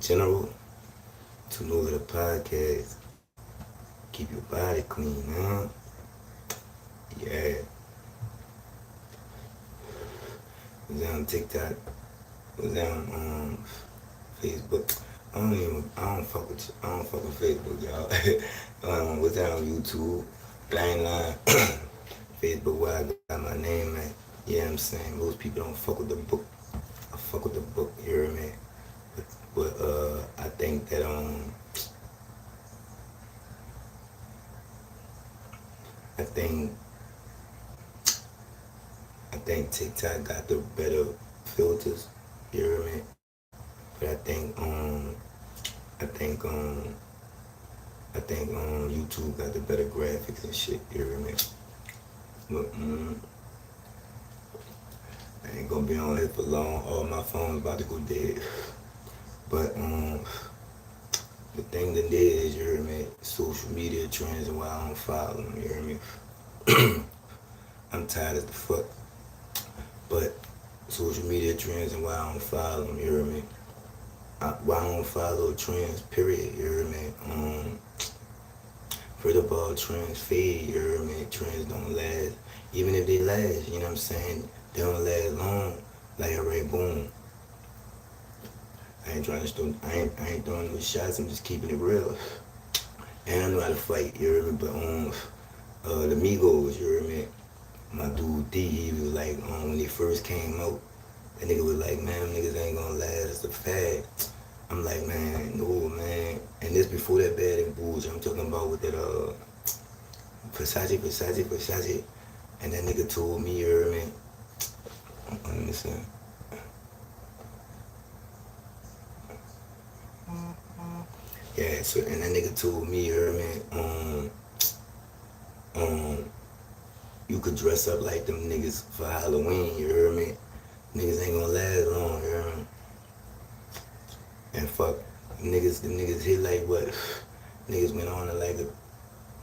General, to move the podcast. Keep your body clean, huh? Yeah. Was on TikTok. Was on Facebook. I don't fuck with Facebook, y'all. Was on YouTube. Blind line. Facebook where I got my name at. Yeah, I'm saying most people don't fuck with the book. I fuck with the book, you hear me? But I think that I think I think TikTok got the better filters. You hear me? But I think YouTube got the better graphics and shit. You hear me? But I ain't gonna be on here for long. All my phone's about to go dead. But the thing that is, you hear me? Social media trends and why I don't follow them. You hear me? I'm tired as the fuck. But social media trends and why I don't follow them, you hear me? Why I don't follow trends, period, you hear me? First of all, trends fade, you hear me? Trends don't last. Even if they last, you know what I'm saying? They don't last long. Like, alright, boom. I ain't throwing no shots, I'm just keeping it real. And I know how to fight, you hear me? But the Migos, you hear me? My dude D, he was like, when they first came out, that nigga was like, man, niggas ain't gonna last, it's a fact. I'm like, man, no, man. And this before that Bad and Bullshit, I'm talking about with that, Versace. And that nigga told me, you heard me? Let me see. Yeah, so, and that nigga told me, you heard me? You could dress up like them niggas for Halloween, you heard me? Niggas ain't gonna last long, you heard me? And fuck, the niggas hit like what? Niggas went on to like a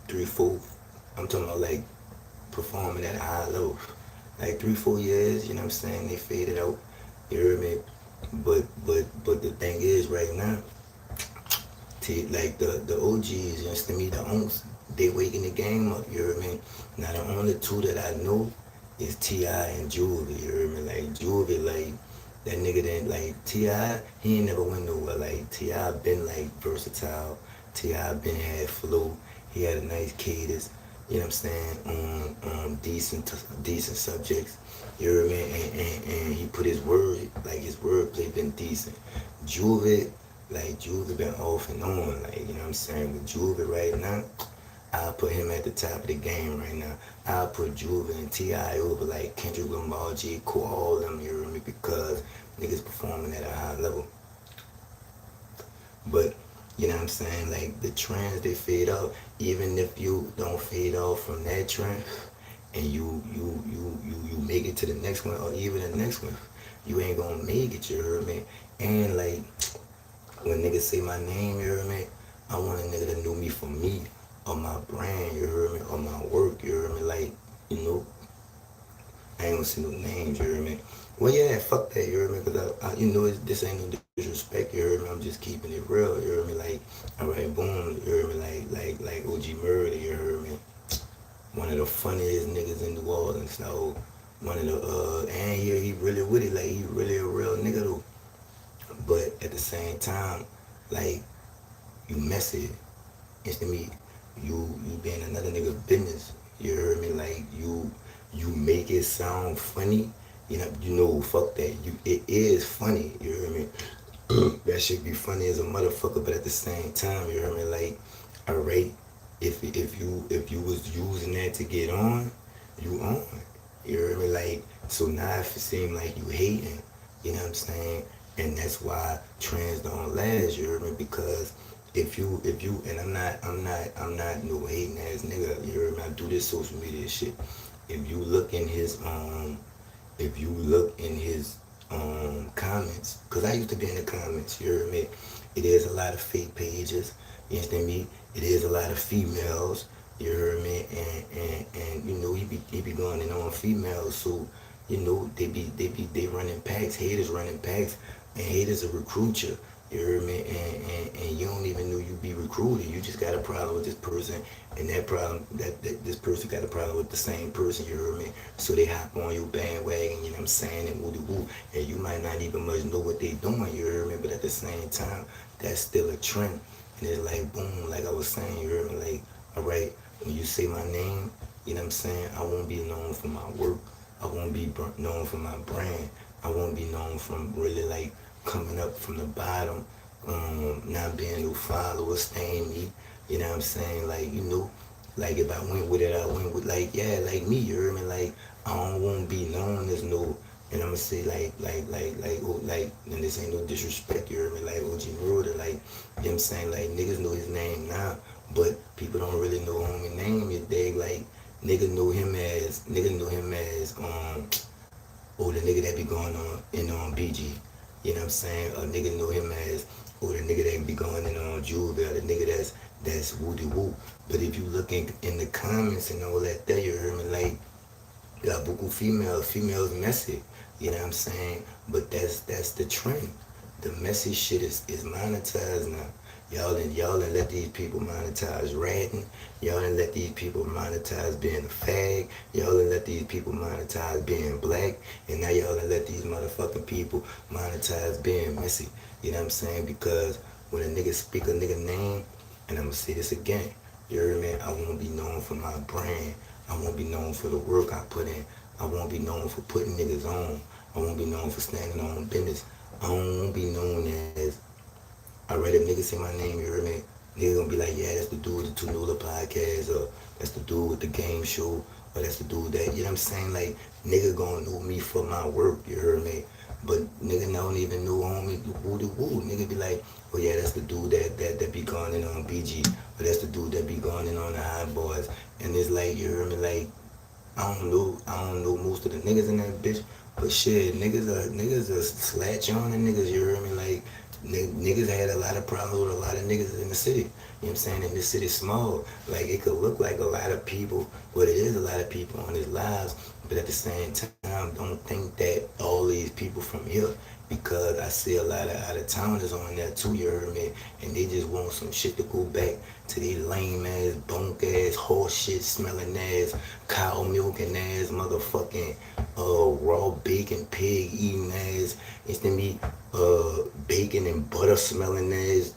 3-4, I'm talking about like performing at a high level. Like 3-4 years, you know what I'm saying? They faded out, you heard me? But the thing is right now, like the OGs, you know, me, the unks, they waking the game up, you heard me? Now the only two that I know is T.I. and Juvie, you heard me? Like Juvie, like that nigga didn't like T.I., he ain't never went nowhere. Like T.I. been like versatile, T.I. been had flow, he had a nice cadence, you know what I'm saying? Decent subjects, you heard me? And he put his word, like his wordplay been decent. Juvie been off and on, like, you know what I'm saying? With Juvie right now, I'll put him at the top of the game right now. I'll put Juvie and T.I. over like Kendrick Lamar, J. Cole, all them, you hear me? Because niggas performing at a high level. But, you know what I'm saying? Like, the trends, they fade out. Even if you don't fade off from that trend, and you make it to the next one, or even the next one, you ain't gonna make it, you heard me? And, like, when niggas say my name, you heard me? I want a nigga that knew me for me, or my brand, you heard me? Or my work, you heard me? Like, you know, I ain't gonna say no names, you heard me? Well, yeah, fuck that, you heard me? Because, you know, this ain't no disrespect, you heard me? I'm just keeping it real, you heard me? Like, alright, boom, you heard me? Like OG Murder, you heard me? One of the funniest niggas in New Orleans, so one of the, and he really with it, like, he really a real nigga, though. But at the same time, like, you messy. It's to me, you being another nigga's business. You heard me? Like, you make it sound funny. You know, fuck that. It is funny. You heard me? That shit be funny as a motherfucker, but at the same time, you heard me? Like, alright, if you was using that to get on, you on. You heard me? Like, so now if it seem like you hating, you know what I'm saying? And that's why trends don't last, you heard me? Because if you and I'm not no hating ass nigga, you heard me? I do this social media shit. If you look in his comments, cause I used to be in the comments, you heard me? It is a lot of fake pages, you understand me? It is a lot of females, you heard me? And you know, he be going in on females, so you know, they running packs, haters running packs, and haters will recruit you. You heard me? And you don't even know you be recruited. You just got a problem with this person, and that problem that this person got a problem with the same person. You heard me? So they hop on your bandwagon. You know what I'm saying? And woo woo, and you might not even much know what they doing. You heard me? But at the same time, that's still a trend, and it's like boom, like I was saying. You heard me? Like, all right, when you say my name, you know what I'm saying? I won't be known for my work. I won't be known for my brand. I won't be known from really like coming up from the bottom, not being no follower, staying me. You know what I'm saying? Like, you know, like if I went with it, I went with like, yeah, like me, you heard me? Like, I don't want to be known as no, and I'm gonna say and this ain't no disrespect, you heard me? Like OG Murder, like, you know what I'm saying? Like, niggas know his name now, but people don't really know homie name, you dig? Like, nigga know him as, or the nigga that be going on in on BG. You know what I'm saying? A nigga know him as, or the nigga that be going in on Jewel, the nigga that's woody woo. But if you look in the comments and all that there, you heard me? Like, got buku females messy. You know what I'm saying? But that's the trend. The messy shit is monetized now. Y'all done let these people monetize ratting. Y'all done let these people monetize being a fag. Y'all done let these people monetize being black. And now y'all done let these motherfucking people monetize being messy. You know what I'm saying? Because when a nigga speak a nigga name, and I'm gonna say this again, you heard me? I won't be known for my brand. I won't be known for the work I put in. I won't be known for putting niggas on. I won't be known for standing on business. I won't be known as, I read if niggas say my name, you heard me? Niggas gonna be like, yeah, that's the dude with the Two Nula podcast, or that's the dude with the game show, or that's the dude that, you know what I'm saying? Like, nigga gonna know me for my work, you heard me? But nigga don't even know homie woo the woo. Nigga be like, oh yeah, that's the dude that be going in on BG, or that's the dude that be going in on the Hot Boys. And it's like, you heard me? Like, I don't know most of the niggas in that bitch, but shit, niggas are slatch on the niggas, you heard me? Like, niggas had a lot of problems with a lot of niggas in the city. You know what I'm saying? And this city small. Like, it could look like a lot of people, but it is a lot of people on his lives. But at the same time, don't think that all these people from here, because I see a lot of out of towners on there too, you heard me? And they just want some shit to go back to these lame ass, bunk ass, horse shit smelling ass, cow milking ass, motherfucking raw bacon pig eating ass. It's to me bacon and butter smelling ass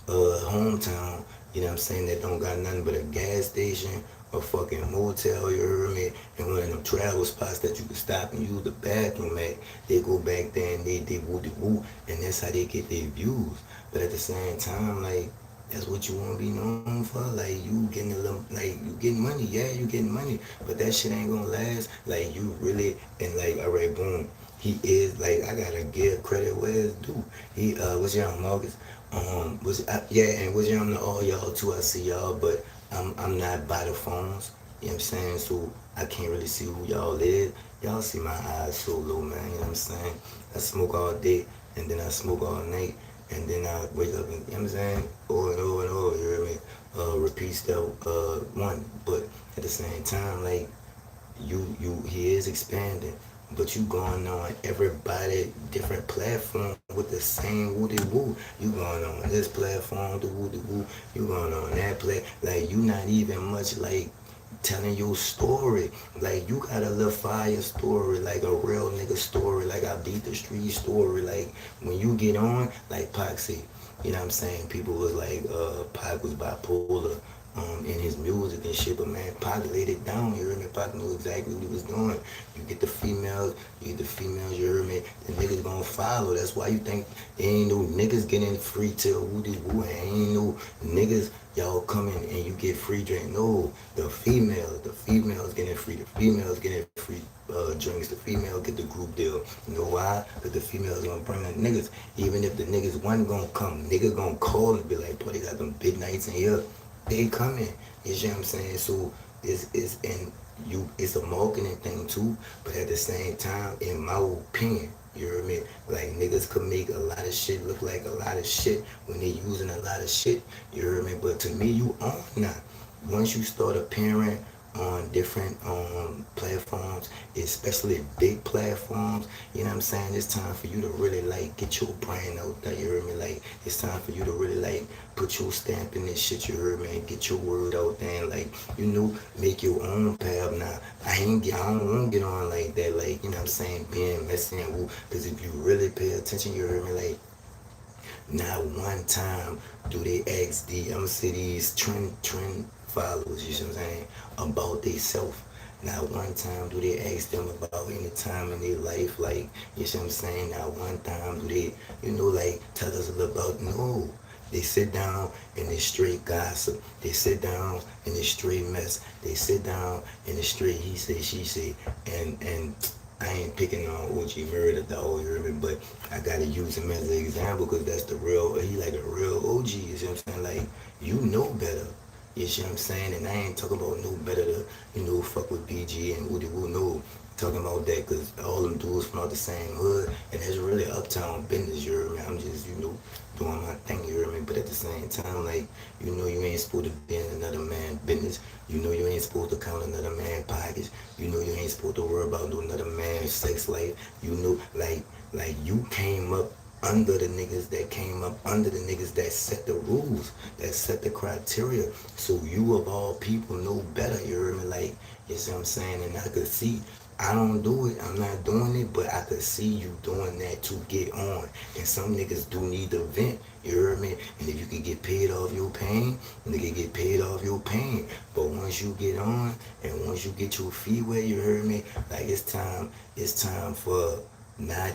hometown. You know what I'm saying? That don't got nothing but a gas station, a fucking motel, you heard me? And one of them travel spots that you can stop and use the bathroom at. They go back there and they woo de woo, and that's how they get their views. But at the same time, like, that's what you want to be known for. Like, you getting a little, like, you getting money. Yeah, you getting money, but that shit ain't gonna last. Like, you really, and like, all right, boom. He is, like, I gotta give credit where it's due. He what's your name, Marcus? Yeah, and what's your name to all y'all too? I see y'all, but I'm not by the phones. You know what I'm saying? So I can't really see who y'all is. Y'all see my eyes so low, man. You know what I'm saying? I smoke all day, and then I smoke all night, and then I wake up and, you know what I'm saying? Over and over and over, you hear me? Repeats that one. But at the same time, like, he is expanding, but you going on everybody different platform with the same woody woo. You going on this platform, the woody woo. You going on that like, you not even much like telling your story. Like, you got a little fire story, like a real nigga story, like I beat the street story. Like, when you get on, like Pac said, you know what I'm saying? People was like, Pac was bipolar in his music and shit, but man, Pac laid it down, you heard me? Pac knew exactly what he was doing. You get the females, you heard me? The niggas gonna follow. That's why you think ain't no niggas getting free till woody woo, ain't no niggas y'all come in and you get free drink. No, the females getting free. The females getting free drinks. The female get the group deal. You know why? Because the females gonna bring the niggas. Even if the niggas wasn't gonna come, nigga gonna call and be like, boy, they got them big nights in here. They coming. You see what I'm saying? So it's and it's a marketing thing too, but at the same time, in my opinion, you hear me? Like, niggas could make a lot of shit look like a lot of shit when they using a lot of shit. You hear me? But to me, you own that. Once you start appearing on different platforms, especially big platforms. You know what I'm saying? It's time for you to really like get your brand out there. You heard me? Like it's time for you to really like put your stamp in this shit. You heard me? And get your word out there. And, like make your own path. Now I don't want to get on like that. Like you know what I'm saying? Being messy and woo. Because if you really pay attention, you heard me? Like not one time do they ask I'ma say these trend followers, you see what I'm saying, about they self. Not one time do they ask them about any time in their life, like, you see what I'm saying? Not one time do they, like, tell us a little about, no. They sit down and they straight gossip. They sit down and they straight mess. They sit down and they straight he say, she say, and I ain't picking on OG Murder, dog, you hear me? But I gotta use him as an example because that's the real, he like a real OG, you see what I'm saying? Like, you know better, you see what I'm saying? And I ain't talking about no better to, fuck with BG and Woody Woo, no. Talking about that because all them dudes from out the same hood and it's really uptown business, you hear me? I'm just, doing my thing, you hear me? But at the same time, like, you ain't supposed to be in another man's business. You ain't supposed to count another man's pockets. You ain't supposed to worry about no another man's sex life. Like you came up under the niggas that came up under the niggas that set the rules, that set the criteria. So you of all people know better, you hear me? Like, you see what I'm saying? And I could see, I don't do it, I'm not doing it, but I could see you doing that to get on. And some niggas do need to vent, you heard me? And if you can get paid off your pain, nigga get paid off your pain. But once you get on and once you get your feet wet, you heard me? Like it's time for not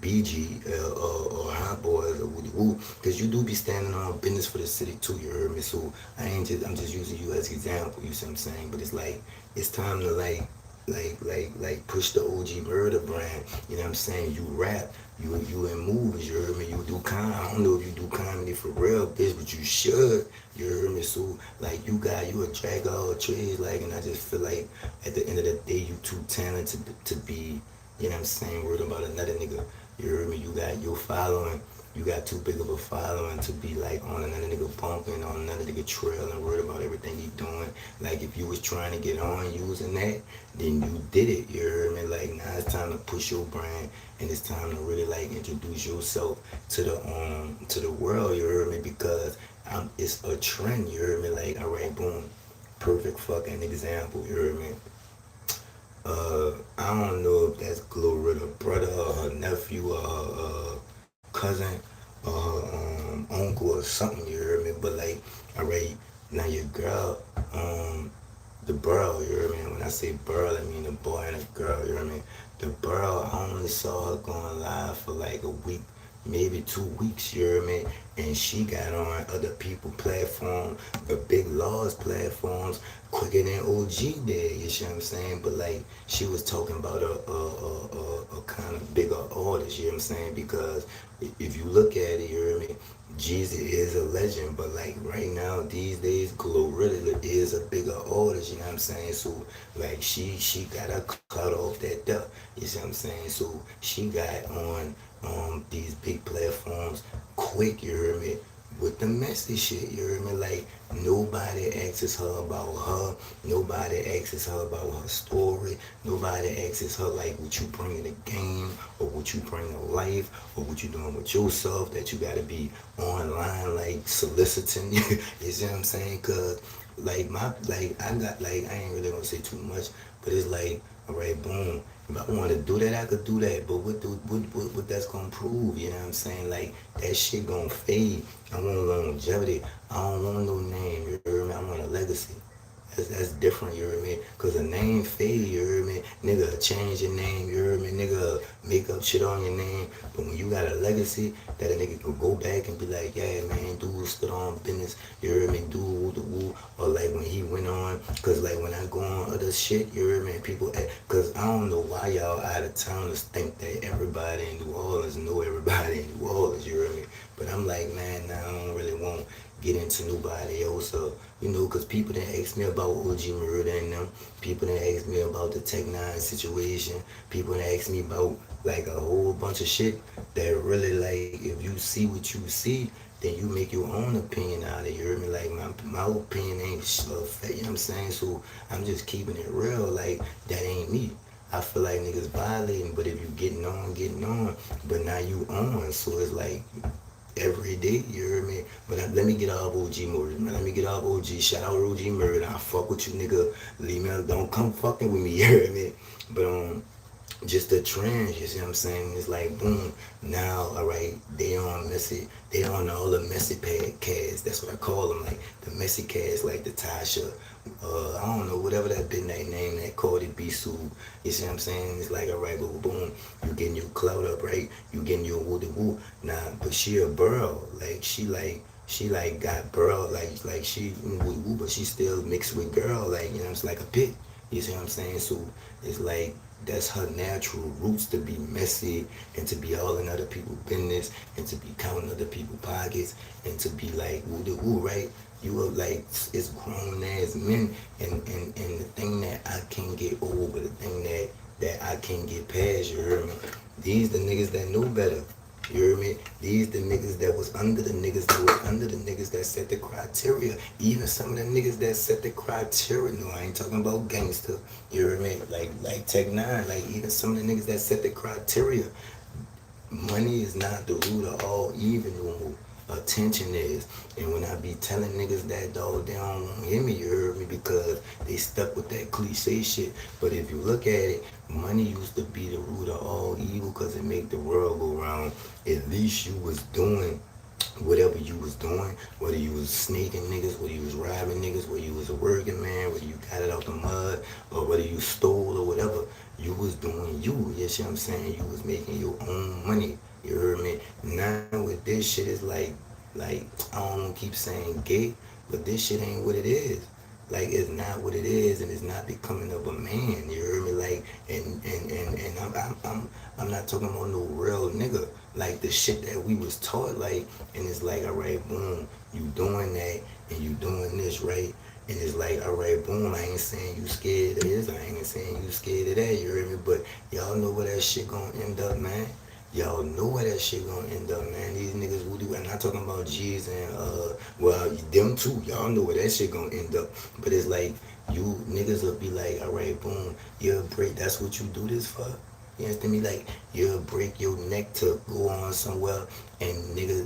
BG or Hot Boys or Woody Woo, because you do be standing on business for the city too, you heard me? So I'm just using you as an example, you see what I'm saying? But it's like, it's time to like push the OG Murder brand, you know what I'm saying? You rap, you in movies, you heard me? You do comedy, I don't know if you do comedy for real, bitch, but you should, you heard me? So like you a jack of all trades, like, and I just feel like at the end of the day, you too talented to be, you know what I'm saying, worried about another nigga. You heard me? You got your following. You got too big of a following to be like on another nigga bumping, on another nigga trail and worried about everything he doing. Like if you was trying to get on using that, then you did it. You heard me? Like now it's time to push your brand and it's time to really like introduce yourself to the world. You heard me? Because it's a trend. You heard me? Like alright, boom, perfect fucking example. You heard me? I don't know if that's Glorilla brother or her nephew or her cousin or her uncle or something, you heard me? But like, alright, now your girl, the girl, you heard me? When I say girl, I mean the boy and the girl, you heard me? The girl, I only saw her going live for like a week, maybe 2 weeks, you heard me? And she got on other people platform, the big laws platforms, quicker than OG did, you see what I'm saying? But like, she was talking about a kind of bigger artist, you know what I'm saying? Because if you look at it, you hear me? Jeezy is a legend, but like right now, these days, Glorilla is a bigger artist, you know what I'm saying? So like she got her cut off that duck, you see what I'm saying? So she got on these big platforms quick, you hear me? With the messy shit, you hear me? Like nobody asks her about her, nobody asks her about her story, nobody asks her like what you bring in the game or what you bring to life or what you doing with yourself that you gotta be online like soliciting. You see what I'm saying? Cause like I got like I ain't really gonna say too much, but it's like alright, boom. If I want to do that, I could do that. But what that's gonna prove? You know what I'm saying? Like that shit gonna fade. I want longevity. I don't want no name. You hear me? I want a legacy. That's different, you heard me? Cause a name fade, you heard me? Nigga, change your name, you heard me? Nigga, make up shit on your name. But when you got a legacy, that a nigga can go back and be like, yeah, man, dude stood on business, you heard me? Dude, woo, the woo. Or like when he went on, cause like when I go on other shit, you heard me? People, cause I don't know why y'all out of towners think that everybody in New Orleans know everybody in New Orleans, you heard me? But I'm like, man, nah, I don't really want get into nobody else. You know, because people that ask me about OG Murder and them, people that ask me about the Tech Nine situation, people that ask me about like a whole bunch of shit that really like if you see what you see, then you make your own opinion out of it. You heard me? Like my opinion ain't you know what I'm saying? So I'm just keeping it real. Like that ain't me. I feel like niggas violating, but if you getting on, but now you on. So it's like every day, you heard me? But let me get off OG Murder, man. Let me get off OG. Shout out OG Murder. I fuck with you, nigga. Leave me alone. Don't come fucking with me, you heard me? But just the trends, you see what I'm saying? It's like boom, now alright, they on all the messy pad cats, that's what I call them, like the messy cats, like the Tasha, I don't know, whatever that big night name, that Cardi B Sue, you see what I'm saying? It's like alright, boom, boom, you getting your clout up, right? You getting your woo woo. Nah, but she a girl, like she like got burl, like she woo woo, but she still mixed with girl, like you know, it's like a pit. You see what I'm saying? So it's like that's her natural roots to be messy and to be all in other people's business and to be counting other people's pockets and to be like woo de woo, right? You are like it's grown ass men and the thing that I can't get over, the thing that I can't get past, you heard me? These the niggas that know better. You hear me? These the niggas that was under the niggas that was under the niggas that set the criteria. Even some of the niggas that set the criteria. No, I ain't talking about gangster. You hear me? Like Tech Nine. Like even some of the niggas that set the criteria. Money is not the root of all evil no more. Attention is. And when I be telling niggas that, dog, they don't want to hear me, you heard me, because they stuck with that cliche shit. But if you look at it, money used to be the root of all evil because it make the world go round. At least you was doing whatever you was doing, whether you was snaking niggas, whether you was robbing niggas, whether you was a working man, whether you got it out the mud, or whether you stole or whatever, you was doing you. You see what I'm saying? You was making your own money. You heard me? Now with this shit, it's like I don't keep saying gay, but this shit ain't what it is. Like it's not what it is, and it's not becoming of a man. You heard me? Like, and I'm not talking about no real nigga. Like the shit that we was taught, like, and it's like, all right, boom, you doing that, and you doing this, right? And it's like, all right, boom, I ain't saying you scared of this, I ain't saying you scared of that, you heard me? But y'all know where that shit gonna end up, man. Y'all know where that shit gonna end up, man. These niggas will do. I'm not talking about G's and well, them too. Y'all know where that shit gonna end up. But it's like you niggas will be like, all right, boom, you'll break. That's what you do this for. You understand me? Like you'll break your neck to go on somewhere, and nigga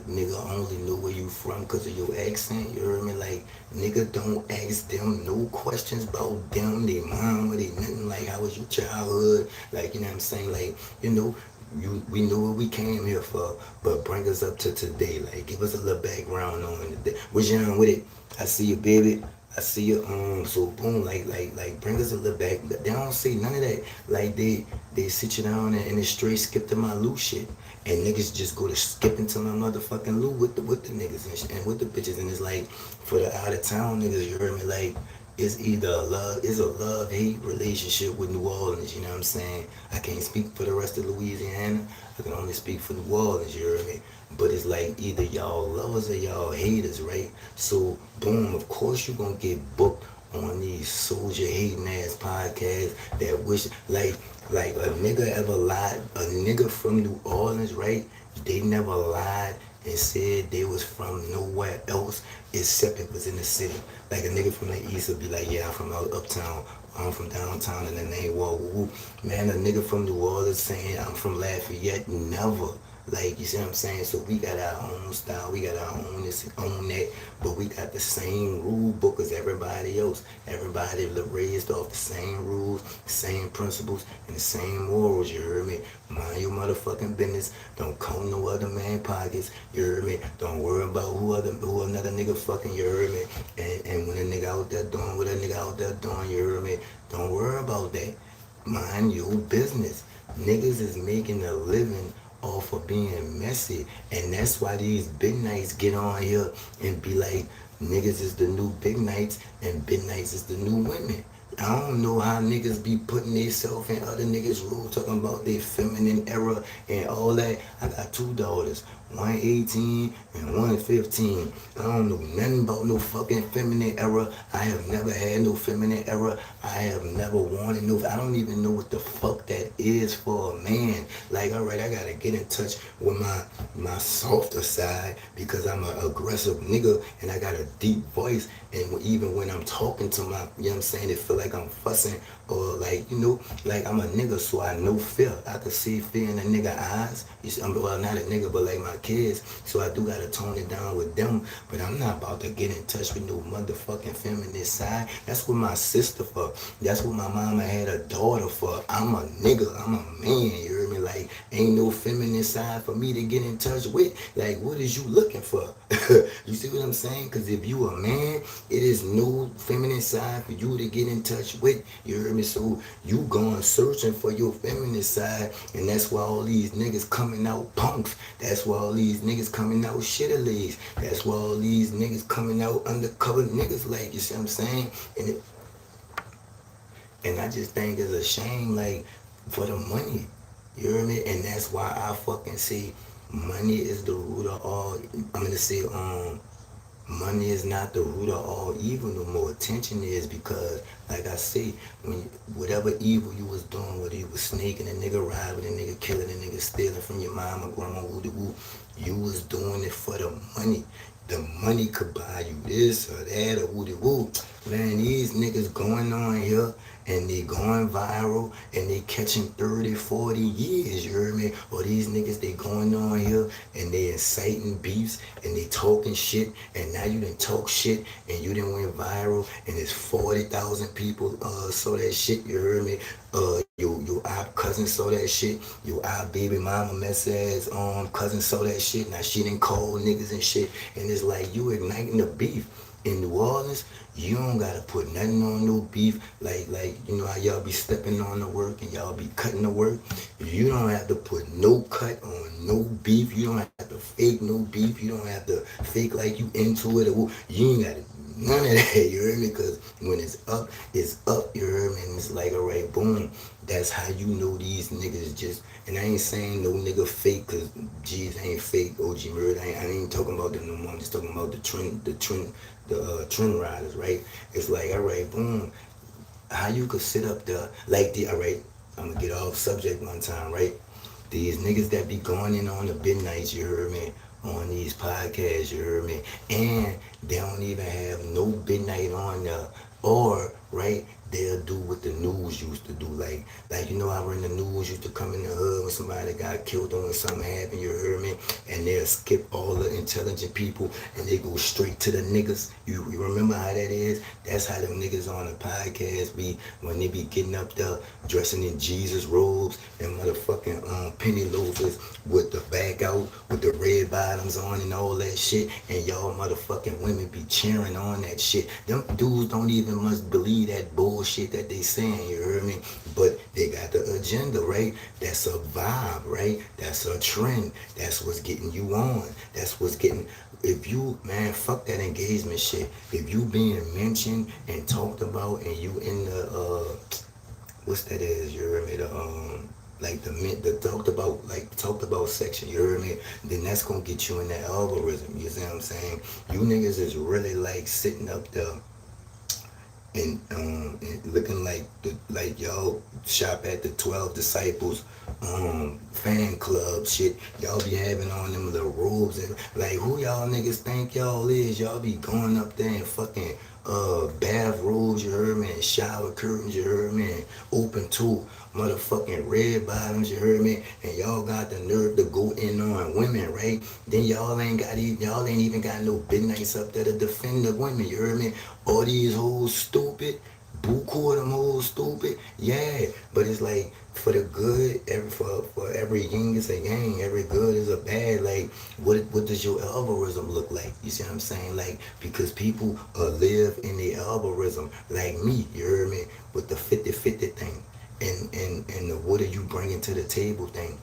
only know where you from because of your accent. You heard me? Like nigga don't ask them no questions about them, they mom, or they nothing. Like how was your childhood? Like you know what I'm saying? Like you know we knew what we came here for, but bring us up to today. Like, give us a little background on it. What's you on with it? I see you, baby. I see you. So boom, like, bring us a little back. They don't say none of that. Like, they sit you down and they straight skip to my loot shit, and niggas just go to skipping to my motherfucking loot with the niggas and with the bitches, and it's like for the out of town niggas, you heard me? Like, it's either it's a love hate relationship with New Orleans, you know what I'm saying? I can't speak for the rest of Louisiana. I can only speak for New Orleans, you heard me? But it's like either y'all lovers or y'all haters, right? So boom, of course you gonna get booked on these soldier hating ass podcasts that wish like a nigga ever lied, a nigga from New Orleans, right? They never lied and said they was from nowhere else except it was in the city. Like a nigga from the east would be like, yeah, I'm from uptown, I'm from downtown, and then they walk, whoop. Man, a nigga from New Orleans saying I'm from Lafayette, never. Like, you see what I'm saying? So we got our own style, we got our own this, own that, but we got the same rule book as everybody else. Everybody raised off the same rules, same principles, and the same morals, you heard me? Mind your motherfucking business. Don't comb no other man pockets, you heard me? Don't worry about who another nigga fucking, you heard me? And when a nigga out there doing what a nigga out there doing, you heard me? Don't worry about that. Mind your business. Niggas is making a living off of being messy, and that's why these big nights get on here and be like, niggas is the new big nights and big nights is the new women. I don't know how niggas be putting themselves in other niggas' rules, talking about their feminine era and all that. I got two daughters. 118 and 115. I don't know nothing about no fucking feminine era. I have never had no feminine era. I have never wanted no. I don't even know what the fuck that is for a man. Like, all right, I gotta get in touch with my softer side because I'm an aggressive nigga and I got a deep voice. And even when I'm talking to my, you know what I'm saying, it feel like I'm fussing or like, you know, like I'm a nigga, so I know fear. I can see fear in a nigga eyes. You see, well, not a nigga, but like my kids. So I do gotta tone it down with them. But I'm not about to get in touch with no motherfucking feminist side. That's what my sister for. That's what my mama had a daughter for. I'm a nigga. I'm a man. You hear me? Like, ain't no feminine side for me to get in touch with. Like, what is you looking for? You see what I'm saying? Because if you a man, it is no feminine side for you to get in touch with. You hear me? So you going searching for your feminine side, and that's why all these niggas coming out punks. That's why all these niggas coming out shittilies. That's why all these niggas coming out undercover niggas. Like, you see what I'm saying? And I just think it's a shame, like, for the money. You hear me? And that's why I fucking say money is the root of all. I'm gonna say money is not the root of all evil no more. Attention is, because, like I say, when whatever evil you was doing, whether you was snaking a nigga, robbing a nigga, killing a nigga, stealing from your mama, grandma, woo, you was doing it for the money. The money could buy you this or that or woo. Man, these niggas going on here and they going viral and they catching 30, 40 years, you heard me? Or these niggas, they going on here and they inciting beefs and they talking shit, and now you done talk shit and you done went viral and it's 40,000 people saw that shit, you heard me? Your cousin saw that shit. Your baby mama mess ass cousin saw that shit. Now she done call niggas and shit, and it's like you igniting the beef. In New Orleans, you don't gotta put nothing on no beef. Like you know how y'all be stepping on the work and y'all be cutting the work. You don't have to put no cut on no beef. You don't have to fake no beef. You don't have to fake like you into it. Or you ain't gotta none of that. You heard me? Because when it's up, you heard me? And it's like, all right, boom. That's how you know these niggas just, and I ain't saying no nigga fake, because G's ain't fake, OG Murder. I ain't talking about them no more. I'm just talking about the trend riders, right? It's like, all right, boom. How you could sit up there like all right, I'm gonna get off subject one time, right? These niggas that be going in on the midnights, you heard me, on these podcasts, you heard me, and they don't even have no midnight on there, or, right, they'll do what the news used to do, like you know how when the news used to come in the hood when somebody got killed or when something happened, you heard me, and they'll skip all the intelligent people and they go straight to the niggas. You remember how that is? That's how them niggas on the podcast be when they be getting up there dressing in Jesus robes and motherfucking penny loafers with the back out with the red bottoms on and all that shit, and y'all motherfucking women be cheering on that shit. Them dudes don't even must believe that bullshit that they saying, you heard me? But they got the agenda, right? That's a vibe, right? That's a trend. That's what's getting you on. That's what's getting, if you, man, fuck that engagement shit. If you being mentioned and talked about and you in the, what's that is, you heard me? Like the talked about section, you heard me? Then that's gonna get you in that algorithm, you see what I'm saying? You niggas is really like sitting up there and looking like y'all shop at the 12 Disciples fan club shit. Y'all be having on them little robes and like who y'all niggas think y'all is? Y'all be going up there and fucking bath robes, you heard me, and shower curtains, you heard me, and open toe motherfucking red bottoms, you heard me, and y'all got the nerve to go in on women, right? Then y'all ain't even got no midnights up there to defend the women, you heard me? All these hoes stupid, buku them hoes stupid, yeah, but it's like for the good, for every yin is a yang, every good is a bad. Like, what does your algorithm look like? You see what I'm saying? Like, because people live in the algorithm, like me, you heard me, with the 50-50 thing, and the what are you bringing to the table thing.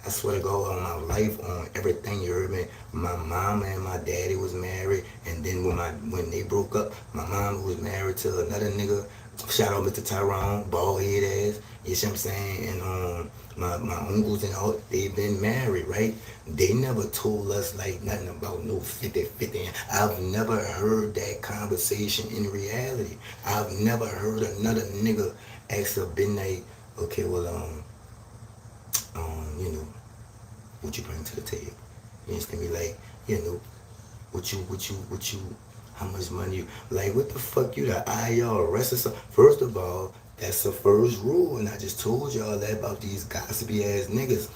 I swear to God, on my life, on everything, you heard me. My mama and my daddy was married, and then when they broke up, my mama was married to another nigga. Shout out Mr. Tyrone, bald head ass. You see what I'm saying? And my uncles and all, they been married, right? They never told us like nothing about no 50-50. I've never heard that conversation in reality. I've never heard another nigga ask a midnight, okay, well, you know, what you bring to the table? You just gonna be like, you know, what you, how much money you, like, what the fuck, you the IRS or something? First of all, that's the first rule, and I just told y'all that about these gossipy ass niggas.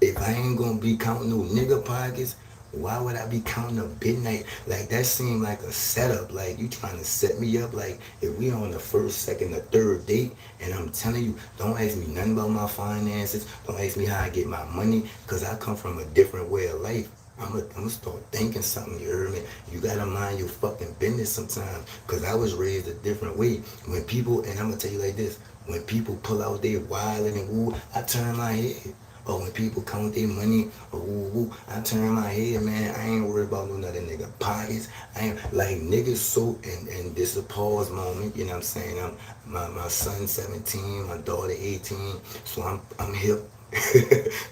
If I ain't gonna be counting no nigga pockets, why would I be counting a midnight? Like, that seemed like a setup. Like, you trying to set me up. Like, if we on the first, second, or third date, and I'm telling you, don't ask me nothing about my finances. Don't ask me how I get my money, because I come from a different way of life. I'm gonna start thinking something, you heard me? You gotta mind your fucking business sometimes, because I was raised a different way. When people, and I'm gonna tell you like this, when people pull out their wildin' and woo, I turn my head. Or when people count their money, or woo woo, I turn my head, man. I ain't worried about no other nigga pockets. I ain't like niggas so, and this is a pause moment, you know what I'm saying? My son 17, my daughter 18, so I'm hip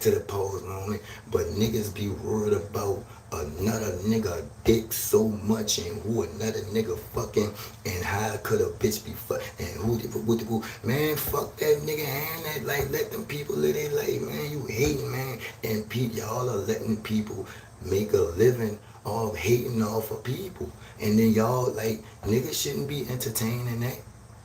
to the pause moment. But niggas be worried about another nigga dick so much, and who another nigga fucking, and how could a bitch be fuck, and who, man, fuck that nigga, and that, like, let them people live their life, man. You hating, man, and y'all are letting people make a living off hating off of people, and then y'all, like, niggas shouldn't be entertaining that.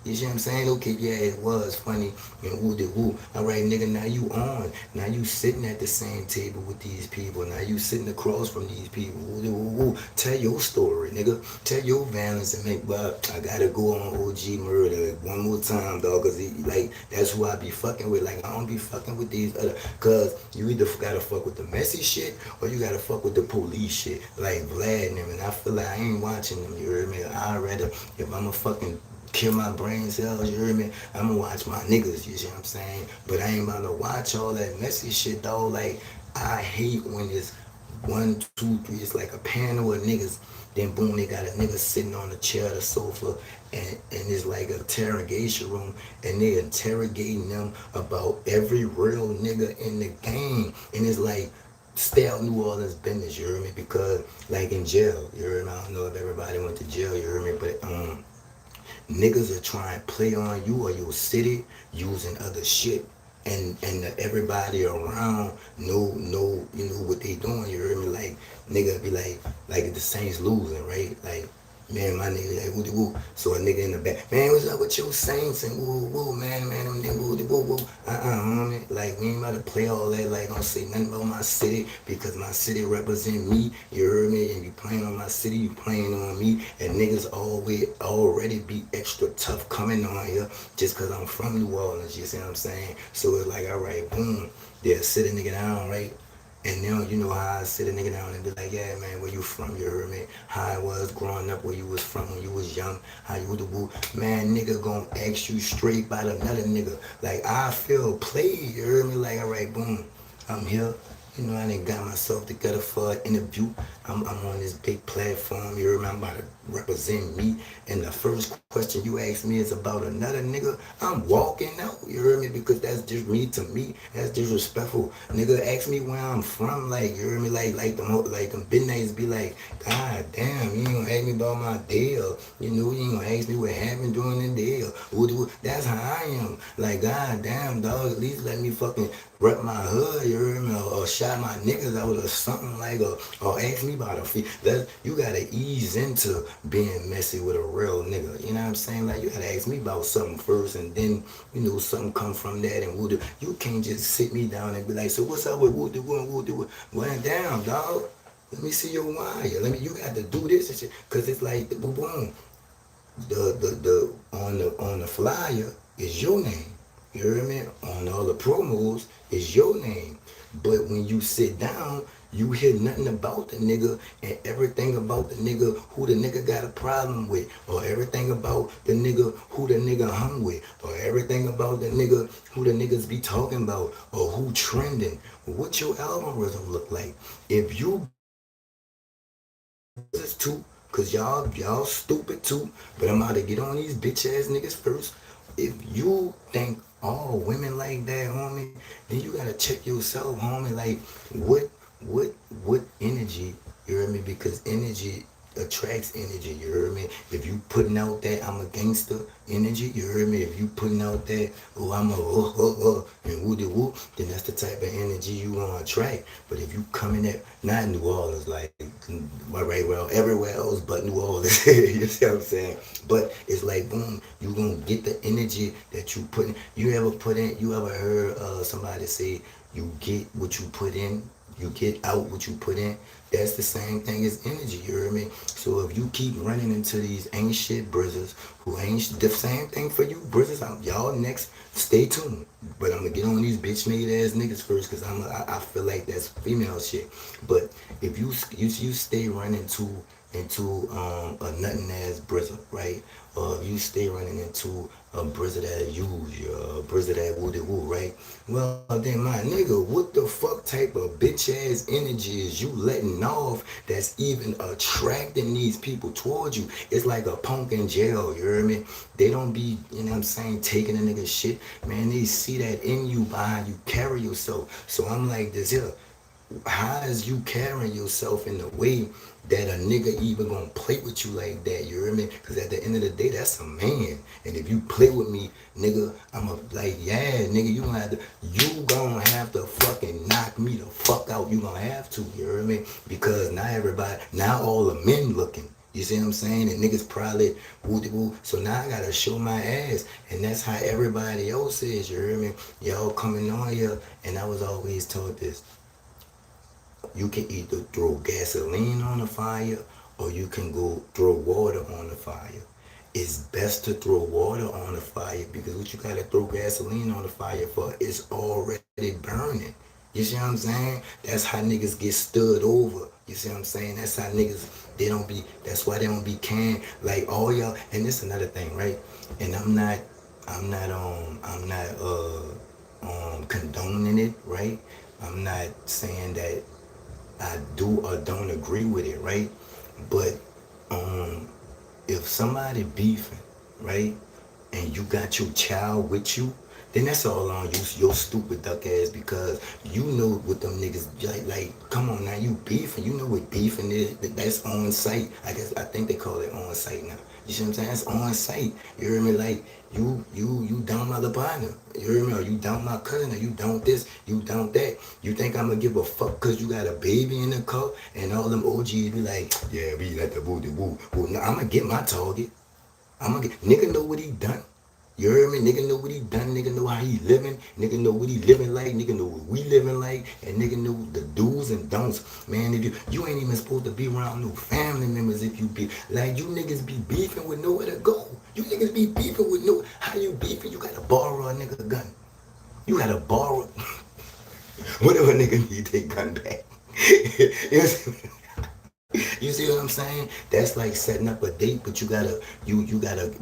You see what I'm saying? Okay, yeah, it was funny and woo de woo. All right, nigga, now you on. Now you sitting at the same table with these people. Now you sitting across from these people. Woo de woo woo. Tell your story, nigga. Tell your violence and make, but I gotta go on OG murder one more time, dog, cause like, that's who I be fucking with. Like, I don't be fucking with these other, cause you either gotta fuck with the messy shit or you gotta fuck with the police shit. Like Vlad and them, and I feel like I ain't watching them, you heard me? I'd rather, if I'm a fucking kill my brain cells, you hear me? I'ma watch my niggas, you see what I'm saying? But I ain't about to watch all that messy shit, though. Like, I hate when it's 1, 2, 3, it's like a panel of niggas, then boom, they got a nigga sitting on the chair or the sofa, and it's like a interrogation room, and they interrogating them about every real nigga in the game, and it's like, stay out New Orleans business, you hear me? Because, like, in jail, you hear me? I don't know if everybody went to jail, you hear me? But, niggas are trying to play on you or your city using other shit, and everybody around know you know what they doing. You heard me? Like, nigga be like the Saints losing, right? Like, man, my nigga, like, woo woo. So a nigga in the back, man, what's up with your Saints and woo woo, man, them nigga woo woo woo. Homie, like, we ain't about to play all that. Like, don't say nothing about my city, because my city represent me. You heard me? And you playing on my city, you playing on me, and niggas already be extra tough coming on here just cause I'm from New Orleans. You see what I'm saying? So it's like, all right, boom, they'll sit a nigga down, right? And then, you know how I sit a nigga down and be like, yeah, man, where you from? You heard me? How I was growing up, where you was from when you was young, how you the woo. Man, nigga gonna ask you straight about another nigga. Like, I feel played, you heard me? Like, all right, boom, I'm here. You know, I done got myself together for an interview. I'm on this big platform. You remember, I'm about to represent me. And the first question you ask me is about another nigga. I'm walking out. You heard me? Because that's just me to me. That's disrespectful. Nigga, ask me where I'm from. Like, you heard me? Like them midnights be like, God damn, you ain't gonna ask me about my deal. You know, you ain't gonna ask me what happened during the deal. That's how I am. Like, God damn, dog, at least let me fucking rep my hood, you heard me? Or shot my niggas out or something, like, or ask me about a fee. You gotta ease into being messy with a real nigga. You know what I'm saying? Like, you gotta ask me about something first, and then, you know, something come from that, and you can't just sit me down and be like, so what's up with woo-do? Well, damn, dog. Let me see your wire. You got to do this and shit. Cause it's like, boom, boom. The on the flyer is your name. You heard me? On all the promos is your name. But when you sit down, you hear nothing about the nigga, and everything about the nigga who the nigga got a problem with, or everything about the nigga who the nigga hung with, or everything about the nigga who the niggas be talking about, or who trending. What your algorithm look like? If you it's too, cause y'all stupid too. But I'm about to get on these bitch ass niggas first. If you think all women like that, homie, then you gotta check yourself, homie. Like, what, what, what energy? You heard me? Because energy attracts energy. You heard me? If you putting out that I'm a gangster energy, you heard me? If you putting out that oh I'm a and woo de woo, then that's the type of energy you gonna attract. But if you coming at not New Orleans, like right, well, everywhere else but New Orleans, you see what I'm saying? But it's like boom, you gonna get the energy that you put in. You ever put in? You ever heard somebody say you get what you put in? You get out what you put in. That's the same thing as energy, you hear me? So if you keep running into these ain't shit brothers who ain't the same thing for you, brothers, y'all next, stay tuned. But I'm gonna get on these bitch made ass niggas first because I feel like that's female shit. But if you stay running into a nothing ass brizzer, right? Or if you stay running into a brizzer that use you, a brizzer that woo de woo, right? Well then my nigga, what the fuck type of bitch ass energy is you letting off that's even attracting these people towards you? It's like a punk in jail, you hear me? They don't be, you know what I'm saying, taking a nigga shit. Man, they see that in you by how you carry yourself. So I'm like this here. How is you carrying yourself in the way that a nigga even gonna play with you like that? You hear me? Because at the end of the day, that's a man. And if you play with me, nigga, I'm a like, yeah, nigga, you gonna have to fucking knock me the fuck out. You gonna have to, you hear me? Because now all the men looking. You see what I'm saying? And niggas probably woo de woo. So now I gotta show my ass. And that's how everybody else is, you hear me? Y'all coming on here, and I was always taught this. You can either throw gasoline on the fire or you can go throw water on the fire. It's best to throw water on the fire because what you gotta throw gasoline on the fire for is already burning. You see what I'm saying? That's how niggas get stood over. You see what I'm saying? That's how niggas, that's why they don't be can like all y'all. And this another thing, right? And I'm not condoning it, right? I'm not saying that I do or don't agree with it, right? But um, if somebody beefing, right, and you got your child with you, then that's all on you, your stupid duck ass, because you know what them niggas like. Come on now, you beefing. You know what beefing is. That's on site. I think they call it on site now. You see what I'm saying? That's on site. You hear me? Like you down my other partner. You hear me? Or you down my cousin? Or you down this? You down that? You think I'm gonna give a fuck because you got a baby in the car and all them OGs be like, yeah, we let the boo woo. Well, no, I'm gonna get my target. I'm gonna get nigga know what he done. You heard me? Nigga know what he done. Nigga know how he living. Nigga know what he living like. Nigga know what we living like. And nigga know the do's and don'ts. Man, if you ain't even supposed to be around no family members if you be like you niggas be beefing with nowhere to go. You niggas be beefing with no how you beefing? You gotta borrow a nigga gun. You gotta borrow whatever nigga need their gun back. You see what I'm saying? That's like setting up a date, but you gotta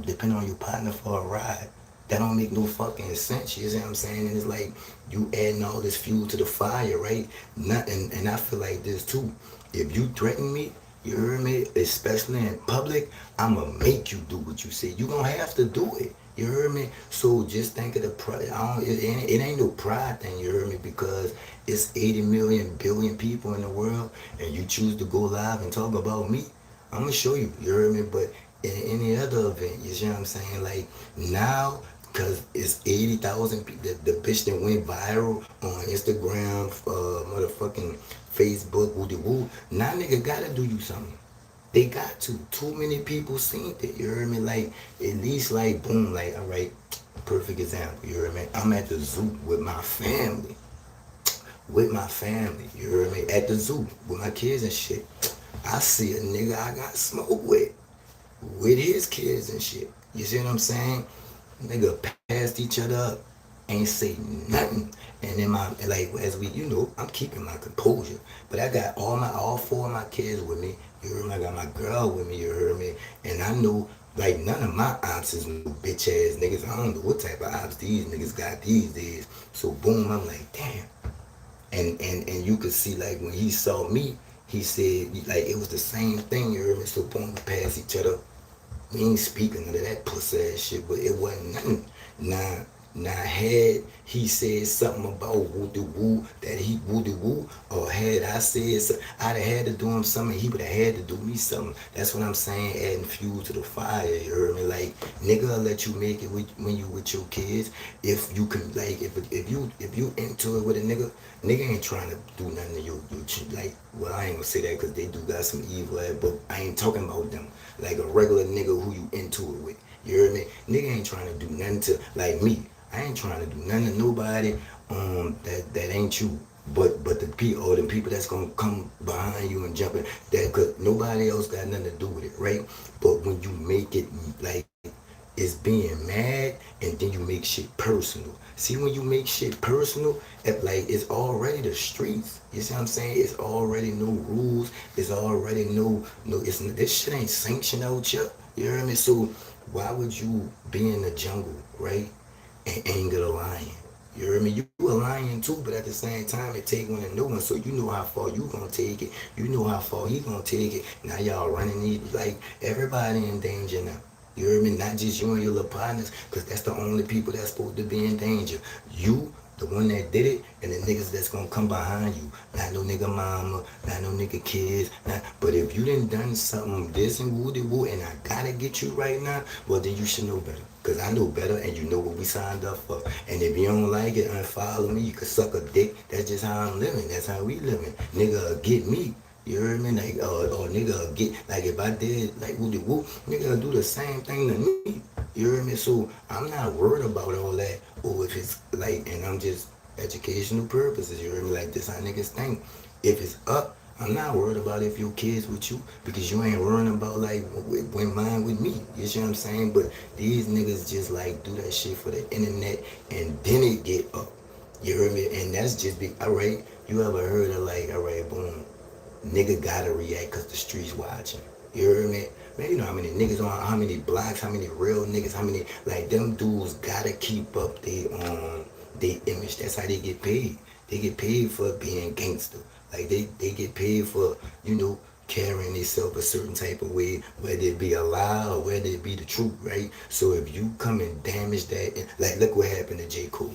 depend on your partner for a ride. That don't make no fucking sense. You see what I'm saying? And it's like you adding all this fuel to the fire, right? Nothing. And I feel like this too. If you threaten me, you hear me, especially in public, I'ma make you do what you say. You gonna have to do it. You heard me? So just think of the pride. It ain't no pride thing, you heard me? Because it's 80 million billion people in the world and you choose to go live and talk about me, I'm gonna show you, you heard me? But in any other event, you see what I'm saying? Like now, because it's 80,000 people, the bitch that went viral on Instagram, motherfucking Facebook, woo de woo. Now nigga gotta do you something. They got to. Too many people seen it. You heard me? Like, at least, like, boom, like, all right, perfect example. You heard me? I'm at the zoo with my family. With my family. You heard me? At the zoo with my kids and shit. I see a nigga I got smoke with his kids and shit. You see what I'm saying? Nigga passed each other up, ain't say nothing. And then like as we, I'm keeping my composure. But I got all four of my kids with me. You heard me? I got my girl with me. You heard me? And I know like none of my ops is no bitch ass niggas. I don't know what type of ops these niggas got these days. So boom, I'm like, damn. And you could see like when he saw me, He said, like, it was the same thing, you heard me? So boom, we passed each other. We ain't speaking none of that pussy ass shit, but it wasn't nothing. Now, had he said something about woo de woo, that he woo de woo, or had I said something, I'd have had to do him something, he would have had to do me something. That's what I'm saying, adding fuel to the fire, you heard me? Like, nigga, I'll let you make it when you with your kids. If you can, like, if you into it with a nigga ain't trying to do nothing to you. Like, well, I ain't gonna say that because they do got some evil ass, but I ain't talking about them. Like a regular nigga who you into it with. You heard me? Nigga ain't trying to do nothing to, like me. I ain't trying to do nothing to nobody that ain't you. But the people or the people that's gonna come behind you and jump in, that cause nobody else got nothing to do with it, right? But when you make it like it's being mad and then you make shit personal. See, when you make shit personal, like it's already the streets. You see what I'm saying? It's already no rules. It's already no. It's this shit ain't sanctioned out here. You hear me? So why would you be in the jungle, right, and anger the lion? You hear me? You a lion too, but at the same time, it take one to know one, so you know how far you gonna take it. You know how far he gonna take it. Now y'all running these, like, everybody in danger now. You heard me? Not just you and your little partners, because that's the only people that's supposed to be in danger. You, the one that did it, and the niggas that's gonna come behind you. Not no nigga mama, not no nigga kids. But if you done something this and woo woo, and I gotta get you right now, well then you should know better. Cause I know better, and you know what we signed up for. And if you don't like it, unfollow me. You can suck a dick. That's just how I'm living. That's how we living. Nigga, get me. You heard me? Like, or nigga get, like, if I did, like, woo woo, nigga do the same thing to me. You heard me? So, I'm not worried about all that. Or if it's, like, and I'm just educational purposes. You heard me? Like, this how niggas think. If it's up, I'm not worried about if your kids with you, because you ain't worrying about, like, when mine with me. You see what I'm saying? But these niggas just, like, do that shit for the internet, and then it get up. You heard me? And that's just be, all right, you ever heard of, like, all right, boom, nigga gotta react because the streets watching. You heard me? Man, you know how many niggas on, how many blocks, how many real niggas, how many, like, them dudes gotta keep up their image. That's how they get paid. They get paid for being gangster. Like, they get paid for, carrying themselves a certain type of way, whether it be a lie or whether it be the truth, right? So if you come and damage that, like, look what happened to J. Cole.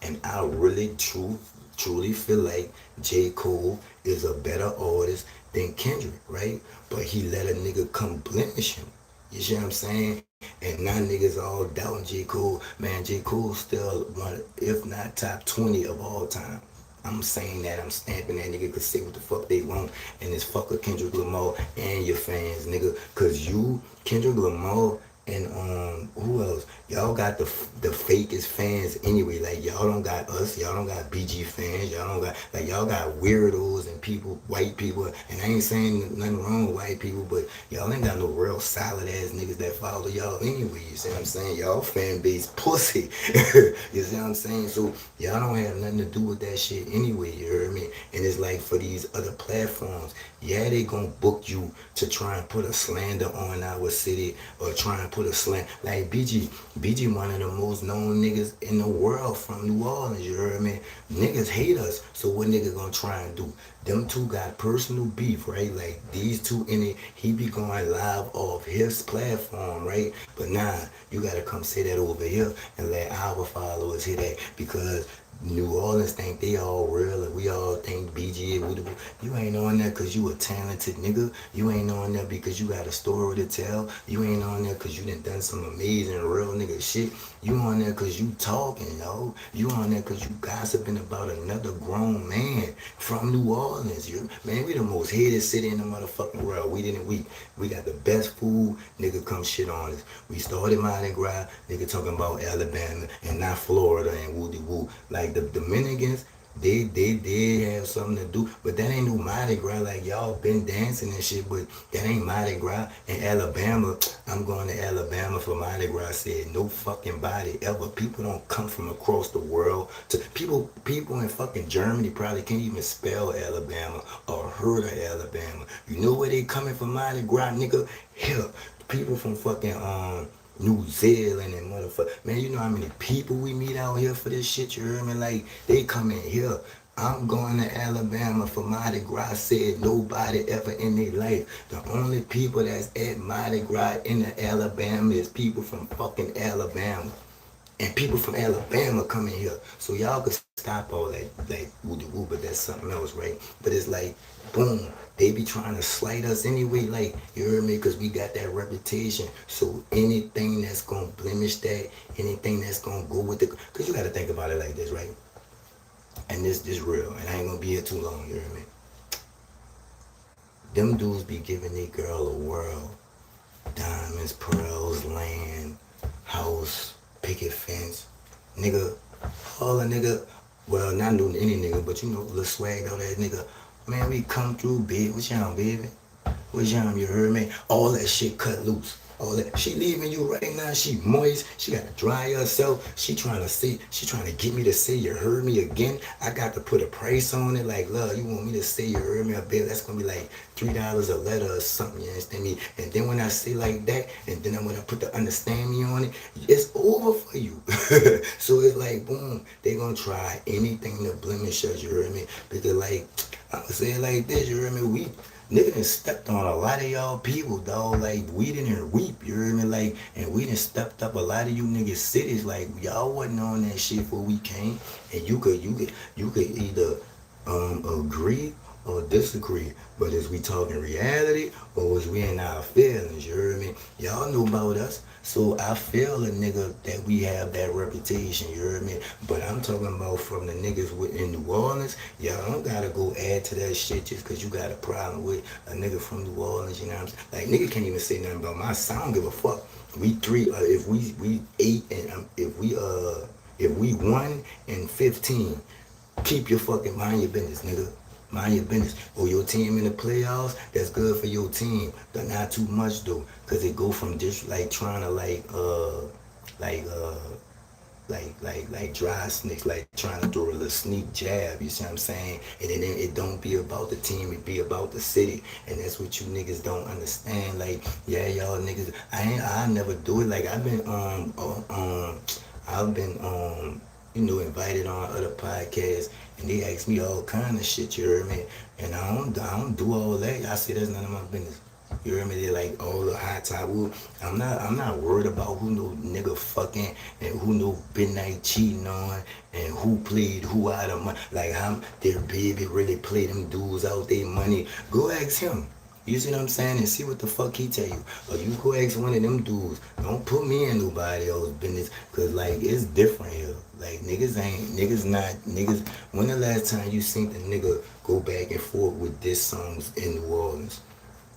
And I really truly feel like J. Cole is a better artist than Kendrick, right? But he let a nigga come blemish him. You see what I'm saying? And now niggas all doubting J. Cole. Man, J. Cole still one, if not top 20 of all time. I'm saying that, I'm stamping that. Nigga could say what the fuck they want, and it's fucker Kendrick Lamar and your fans, nigga. Cause you, Kendrick Lamar, and who else? Y'all got the fakest fans anyway. Like, y'all don't got us, y'all don't got BG fans, y'all don't got, like, y'all got weirdos and people, white people. And I ain't saying nothing wrong with white people, but y'all ain't got no real solid ass niggas that follow y'all anyway. You see what I'm saying? Y'all fan base pussy. You see what I'm saying? So y'all don't have nothing to do with that shit anyway. You heard me? And it's like, for these other platforms, yeah, they gonna book you to try and put a slander on our city, or try and put a slant, like BG one of the most known niggas in the world from New Orleans. You heard me? Niggas hate us, so what nigga gonna try and do? Them two got personal beef, right? Like, these two in it, he be going live off his platform, right? But nah, you gotta come say that over here and let our followers hear that, because New Orleans think they all real, and we all think BG. You ain't on there because you a talented nigga. You ain't on there because you got a story to tell. You ain't on there because you done some amazing real nigga shit. You on there because you talking, yo. You on there because you gossiping about another grown man from New Orleans. Man, we the most hated city in the motherfucking world. We got the best food. Nigga come shit on us. We started Mardi Gras. Nigga talking about Alabama and not Florida and woody woo. Like, the Dominicans, they have something to do, but that ain't no Mardi Gras. Like, y'all been dancing and shit, but that ain't Mardi Gras. In Alabama, I'm going to Alabama for Mardi Gras. Said no fucking body ever. People don't come from across the world to people in fucking Germany probably can't even spell Alabama or heard of Alabama. You know where they coming from Mardi Gras, nigga? Here, people from fucking New Zealand and motherfucker. Man, you know how many people we meet out here for this shit, you heard me? Like, they come in here. I'm going to Alabama for Mardi Gras. Said nobody ever in their life. The only people that's at Mardi Gras in the Alabama is people from fucking Alabama. And people from Alabama coming here. So y'all could stop all that like woo woo, but that's something else, right? But it's like, boom, they be trying to slight us anyway, like, you heard me, because we got that reputation. So anything that's gonna blemish that, anything that's gonna go with it, because you gotta think about it like this, right? And this real, and I ain't gonna be here too long, you hear me? Them dudes be giving their girl a world. Diamonds, pearls, land, house, picket fence. Nigga, all a nigga, well, not new to any nigga, but you know, little swag on that nigga. Man, we come through, big. What's y'all, baby? What's y'all, you heard me? All that shit cut loose. All that. She leaving you right now. She moist. She got to dry herself. She trying to get me to say you heard me again. I got to put a price on it. Like, love, you want me to say you heard me a bit? That's going to be like $3 a letter or something. You understand me? And then when I say like that, and then when I put the understand me on it, it's over for you. So it's like, boom, they going to try anything to blemish us. You heard me? Because, like, I'm going to say it like this. You heard me? Nigga done stepped on a lot of y'all people, dog. Like, we didn't weep, you heard me? Like, and we done stepped up a lot of you niggas cities. Like, y'all wasn't on that shit before we came. And you could either agree or disagree. But is we talking reality or is we in our feelings, you heard me? Y'all know about us. So I feel a nigga that we have that reputation, you heard me? But I'm talking about from the niggas in New Orleans. Y'all don't gotta go add to that shit just cause you got a problem with a nigga from New Orleans, you know what I'm saying? Like, nigga can't even say nothing about my sound. I don't give a fuck. We three, if we 8 and if we 1 and 15, keep your fucking mind your business, nigga. Mind your business. Or your team in the playoffs, that's good for your team. But not too much though. Cause it go from just like trying to like like dry snakes, like trying to throw a little sneak jab, you see what I'm saying? And then it don't be about the team, it be about the city. And that's what you niggas don't understand. Like, yeah, y'all niggas, I never do it. Like, I've been invited on other podcasts, and they ask me all kind of shit, you heard me? And I don't do all that. I say that's none of my business. You heard me? They like all the high top. I'm not worried about who no nigga fucking and who no midnight cheating on and who played who out of money. Like, how their baby really play them dudes out their money. Go ask him. You see what I'm saying? And see what the fuck he tell you. Or you go ask one of them dudes. Don't put me in nobody else's business. Cause like, it's different here. Like, niggas. When the last time you seen the nigga go back and forth with diss songs in New Orleans?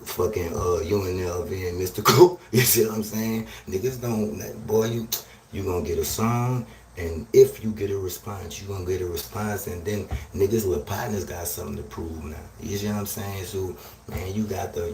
Fucking UNLV and Mystical. You see what I'm saying? Niggas don't, like, boy, you gonna get a song, and if you get a response, you gonna get a response, and then niggas little partners got something to prove now. You see what I'm saying? So, man, you got to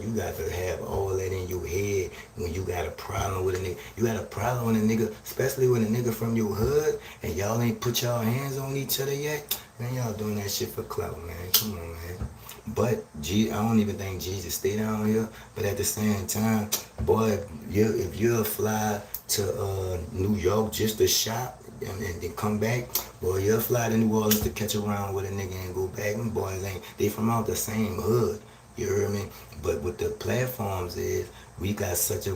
have all that in your head when you got a problem with a nigga. You got a problem with a nigga, especially with a nigga from your hood, and y'all ain't put y'all hands on each other yet. Man, y'all doing that shit for clout, man. Come on, man. But I don't even think Jesus stay down here. But at the same time, boy, if you're fly to New York just to shop and then come back, boy, you'll fly to New Orleans to catch around with a nigga and go back. Them boys they from out the same hood. You heard me? But what the platforms is, we got such a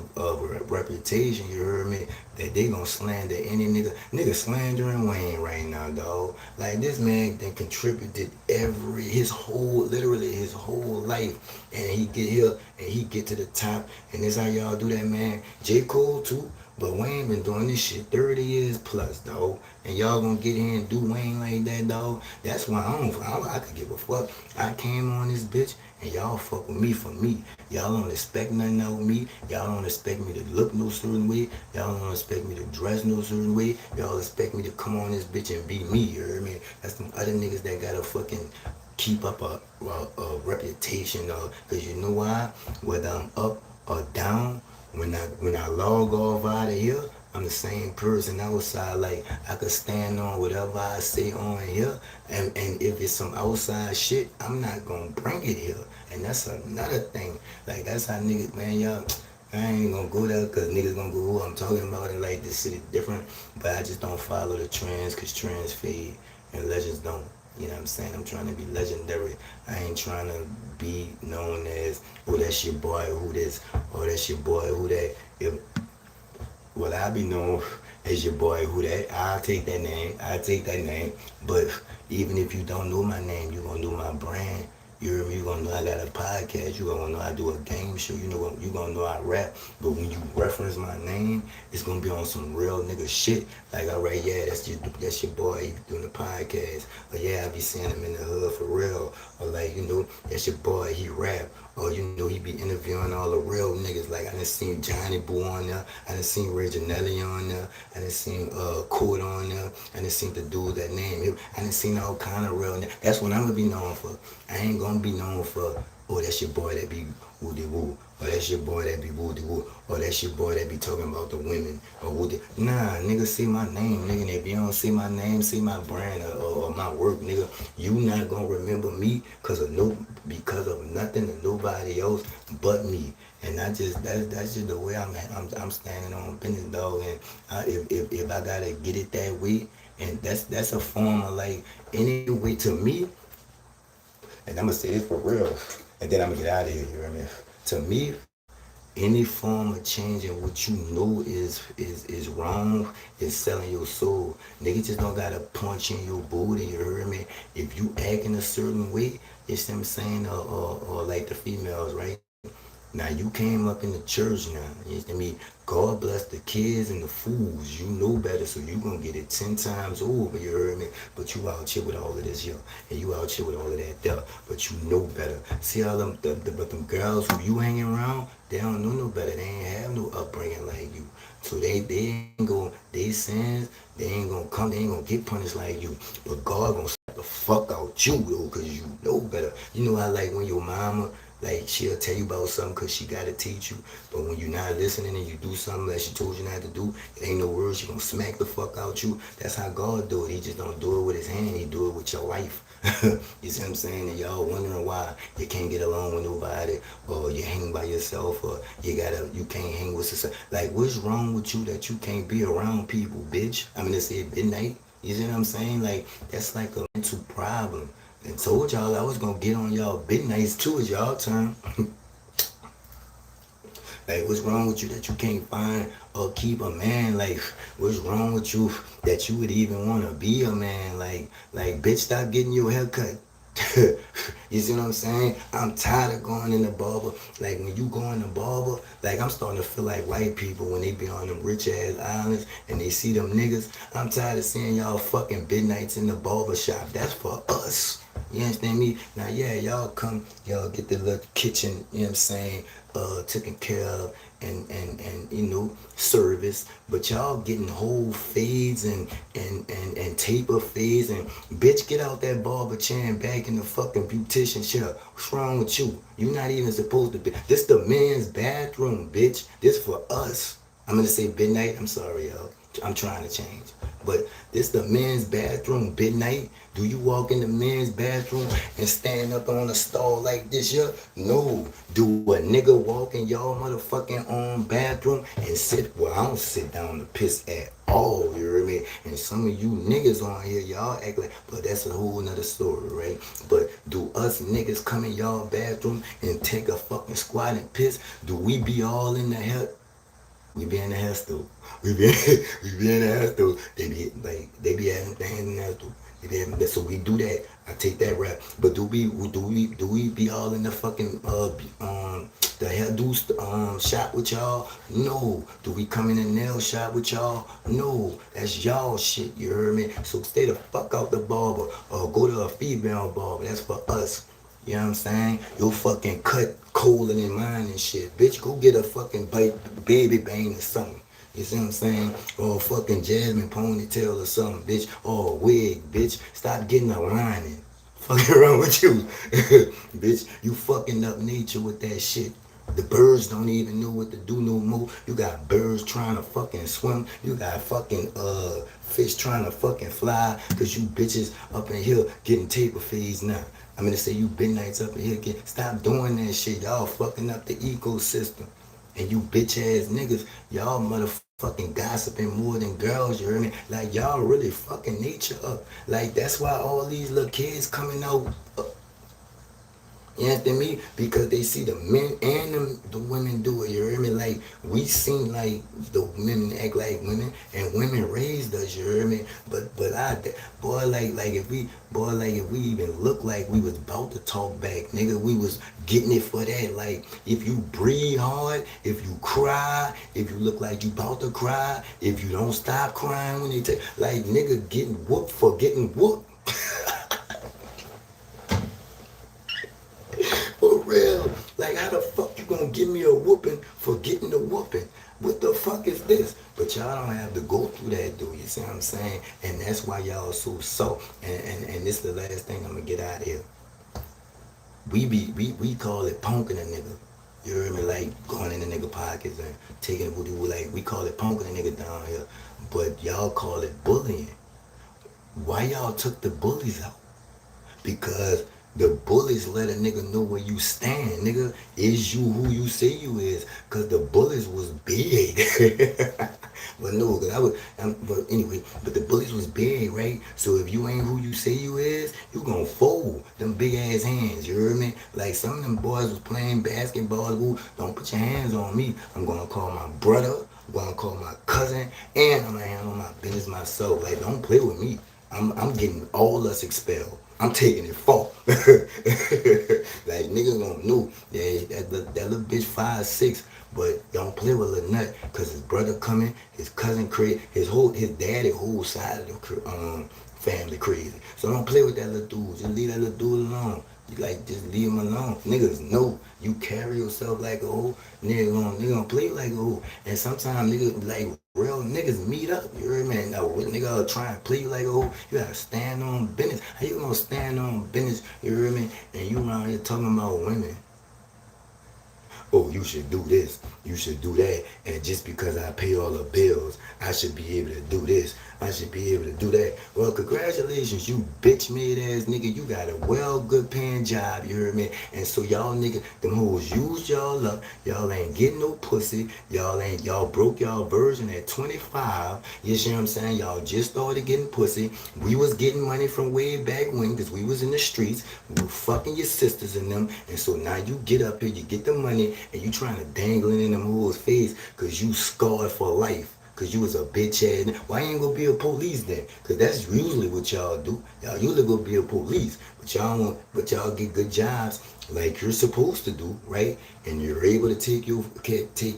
reputation, you heard me, that they gonna slander any nigga. Nigga slandering Wayne right now, dog. Like, this man then contributed literally his whole life. And he get here and he get to the top. And this how y'all do that, man. J. Cole too. But Wayne been doing this shit 30 years plus, dog. And y'all gonna get in and do Wayne like that, dog? That's why I could give a fuck. I came on this bitch and y'all fuck with me for me. Y'all don't expect nothing out of me. Y'all don't expect me to look no certain way. Y'all don't expect me to dress no certain way. Y'all expect me to come on this bitch and be me, you heard me? That's them other niggas that gotta fucking keep up a reputation, cause you know why? Whether I'm up or down, when I log off out of here, I'm the same person outside. Like, I could stand on whatever I say on here, and if it's some outside shit, I'm not gonna bring it here. And that's another thing. Like, that's how niggas, man, y'all, I ain't gonna go there because niggas gonna go, oh, I'm talking about it like this shit is different. But I just don't follow the trends because trends fade and legends don't. You know what I'm saying? I'm trying to be legendary. I ain't trying to be known as, oh, that's your boy who this, oh, that's your boy who that. If, well, I be known as your boy who that. I'll take that name. I'll take that name. But even if you don't know my name, you gonna know my brand. You hear me? You gonna know I got a podcast. You gonna know I do a game show. You know what? You gonna know I rap. But when you reference my name, it's gonna be on some real nigga shit. Like, all right, yeah, that's your boy. He doing the podcast. Or yeah, I be seeing him in the hood for real. Or like, you know, that's your boy. He rap. Or you know, he be interviewing all the real niggas. Like I done seen Johnny Boo on there. I done seen Reginelli on there. I done seen Court on there. I done seen the dude that name him. I done seen all kind of real niggas. That's what I'm gonna be known for. I ain't gonna be known for, oh, that's your boy that be woody woo. Or that's your boy that be woody woo. Or that's your boy that be talking about the women. Or woody. Nah, nigga, say my name, nigga. And if you don't say my name, say my brand or my work, nigga. You not gonna remember me because of nothing and nobody else but me. And I just that's just the way I'm standing on business, dog. And if I gotta get it that way, and that's a form of like anyway to me. And I'm gonna say this for real, and then I'm gonna get out of here. You know what I mean? To me, any form of changing what you know is wrong is selling your soul. Nigga just don't gotta punch in your booty. You heard me? If you act in a certain way, it's them saying, or like the females, right? Now you came up in the church now. You know what I mean? God bless the kids and the fools. You know better, so you gonna get it 10 times over, you heard me? But you out here with all of this, yo. And you out here with all of that there. But you know better. See all but them girls who you hanging around, they don't know no better. They ain't have no upbringing like you. So they ain't gonna, they sins, they ain't gonna come, they ain't gonna get punished like you. But God gonna slap the fuck out you, though, cause you know better. You know how like when your mama, like she'll tell you about something cause she gotta teach you, but when you're not listening and you do something that she told you not to do, it ain't no words, she gonna smack the fuck out you. That's how God do it. He just don't do it with his hand, he do it with your life. You see what I'm saying? And y'all wondering why you can't get along with nobody, or you hang by yourself, or you can't hang with society. Like, what's wrong with you that you can't be around people, bitch? I mean, they say midnight. You see what I'm saying? Like, that's like a mental problem. And told y'all I was gonna get on y'all big nights too, it's y'all turn. Like, what's wrong with you that you can't find or keep a man? Like, what's wrong with you that you would even want to be a man? Like, bitch, stop getting your hair cut. You see what I'm saying? I'm tired of going in the barber. Like, when you go in the barber, like, I'm starting to feel like white people when they be on them rich ass islands and they see them niggas. I'm tired of seeing y'all fucking midnights in the barber shop. That's for us. You understand me? Now, yeah, y'all get the little kitchen, you know what I'm saying, taken care of and you know, service, but y'all getting whole fades and taper fades, and bitch, get out that barber chair and back in the fucking beautician chair. What's wrong with you? You're not even supposed to be. This the men's bathroom, bitch. This for us. I'm gonna say midnight. I'm sorry, y'all. I'm trying to change. But this the men's bathroom, midnight. Do you walk in the men's bathroom and stand up on a stall like this, yeah? No. Do a nigga walk in y'all motherfucking own bathroom and sit? Well, I don't sit down to piss at all, you hear me? And some of you niggas on here, y'all act like, but that's a whole nother story, right? But do us niggas come in y'all bathroom and take a fucking squat and piss? Do we be all in the hell? We be in the hair store. We be in the hair store. They be having things in the hair store. So we do that. I take that rap. But do we be all in the fucking the hairdo shop with y'all? No. Do we come in the nail shop with y'all? No. That's y'all shit. You heard me? So stay the fuck out the barber or go to a female barber. That's for us. You know what I'm saying? Your fucking cut colder than mine and shit. Bitch, go get a fucking baby bang or something. You see what I'm saying? Or a fucking jasmine ponytail or something, bitch. Or a wig, bitch. Stop getting a lining. Fucking wrong with you. Bitch, you fucking up nature with that shit. The birds don't even know what to do no more. You got birds trying to fucking swim. You got fucking fish trying to fucking fly. Cause you bitches up in here getting taper feeds now. I'm gonna say you midnights up in here again. Stop doing that shit. Y'all fucking up the ecosystem. And you bitch ass niggas, y'all motherfuckers fucking gossiping more than girls, you hear me? Like, y'all really fucking nature up. Like, that's why all these little kids coming out, you understand me? Because they see the men and the women do it, you hear me? Like, we seem like the women act like women, and women raised us, you hear me? But boy, like if we even look like we was about to talk back, nigga, we was getting it for that. Like, if you breathe hard, if you cry, if you look like you about to cry, if you don't stop crying when they take, like, nigga getting whooped for getting whooped. For real. Like, how the fuck you gonna give me a whooping for getting the whooping? What the fuck is this? But y'all don't have to go through that, do you see what I'm saying? And that's why y'all so soft. And this is the last thing I'm gonna get out of here. We call it punking a nigga. You hear me? Like, going in the nigga pockets and taking the booty. Like, we call it punking a nigga down here. But y'all call it bullying. Why y'all took the bullies out? Because the bullies let a nigga know where you stand, nigga. Is you who you say you is? Cause the bullies was big. But no, cause but anyway, but the bullies was big, right? So if you ain't who you say you is, you gonna fold them big ass hands. You heard me? Like, some of them boys was playing basketball. Ooh, don't put your hands on me. I'm gonna call my brother. I'm gonna call my cousin, and I'm gonna handle my business myself. Like, don't play with me. I'm getting all us expelled. I'm taking it far. Like, niggas gonna know that little bitch 5'6", but don't play with Lil Nut, cause his brother coming, his cousin crazy, his daddy whole side of the family crazy. So don't play with that little dude. Just leave that little dude alone. Like, just leave him alone. Niggas know you carry yourself like a hoe. Nigga gonna play like a hoe. And sometimes niggas, like, real niggas meet up. You heard me? Now, nigga try and play you like a hoe. You gotta stand on business. How you gonna stand on business? You heard me? And you around here talking about women. Oh, you should do this, you should do that, and just because I pay all the bills, I should be able to do this, I should be able to do that. Well, congratulations, you bitch made ass nigga, you got a well good paying job, you heard me? And so y'all nigga, them hoes used y'all up, y'all ain't getting no pussy, y'all broke y'all virgin at 25, you see what I'm saying? Y'all just started getting pussy, we was getting money from way back when, cause we was in the streets, we were fucking your sisters and them, and so now you get up here, you get the money, and you trying to dangle it in them hoes' face because you scarred for life. Because you was a bitch ass. Why ain't gonna be a police then? Because that's usually what y'all do. Y'all usually gonna be a police. But y'all get good jobs like you're supposed to do, right? And you're able to take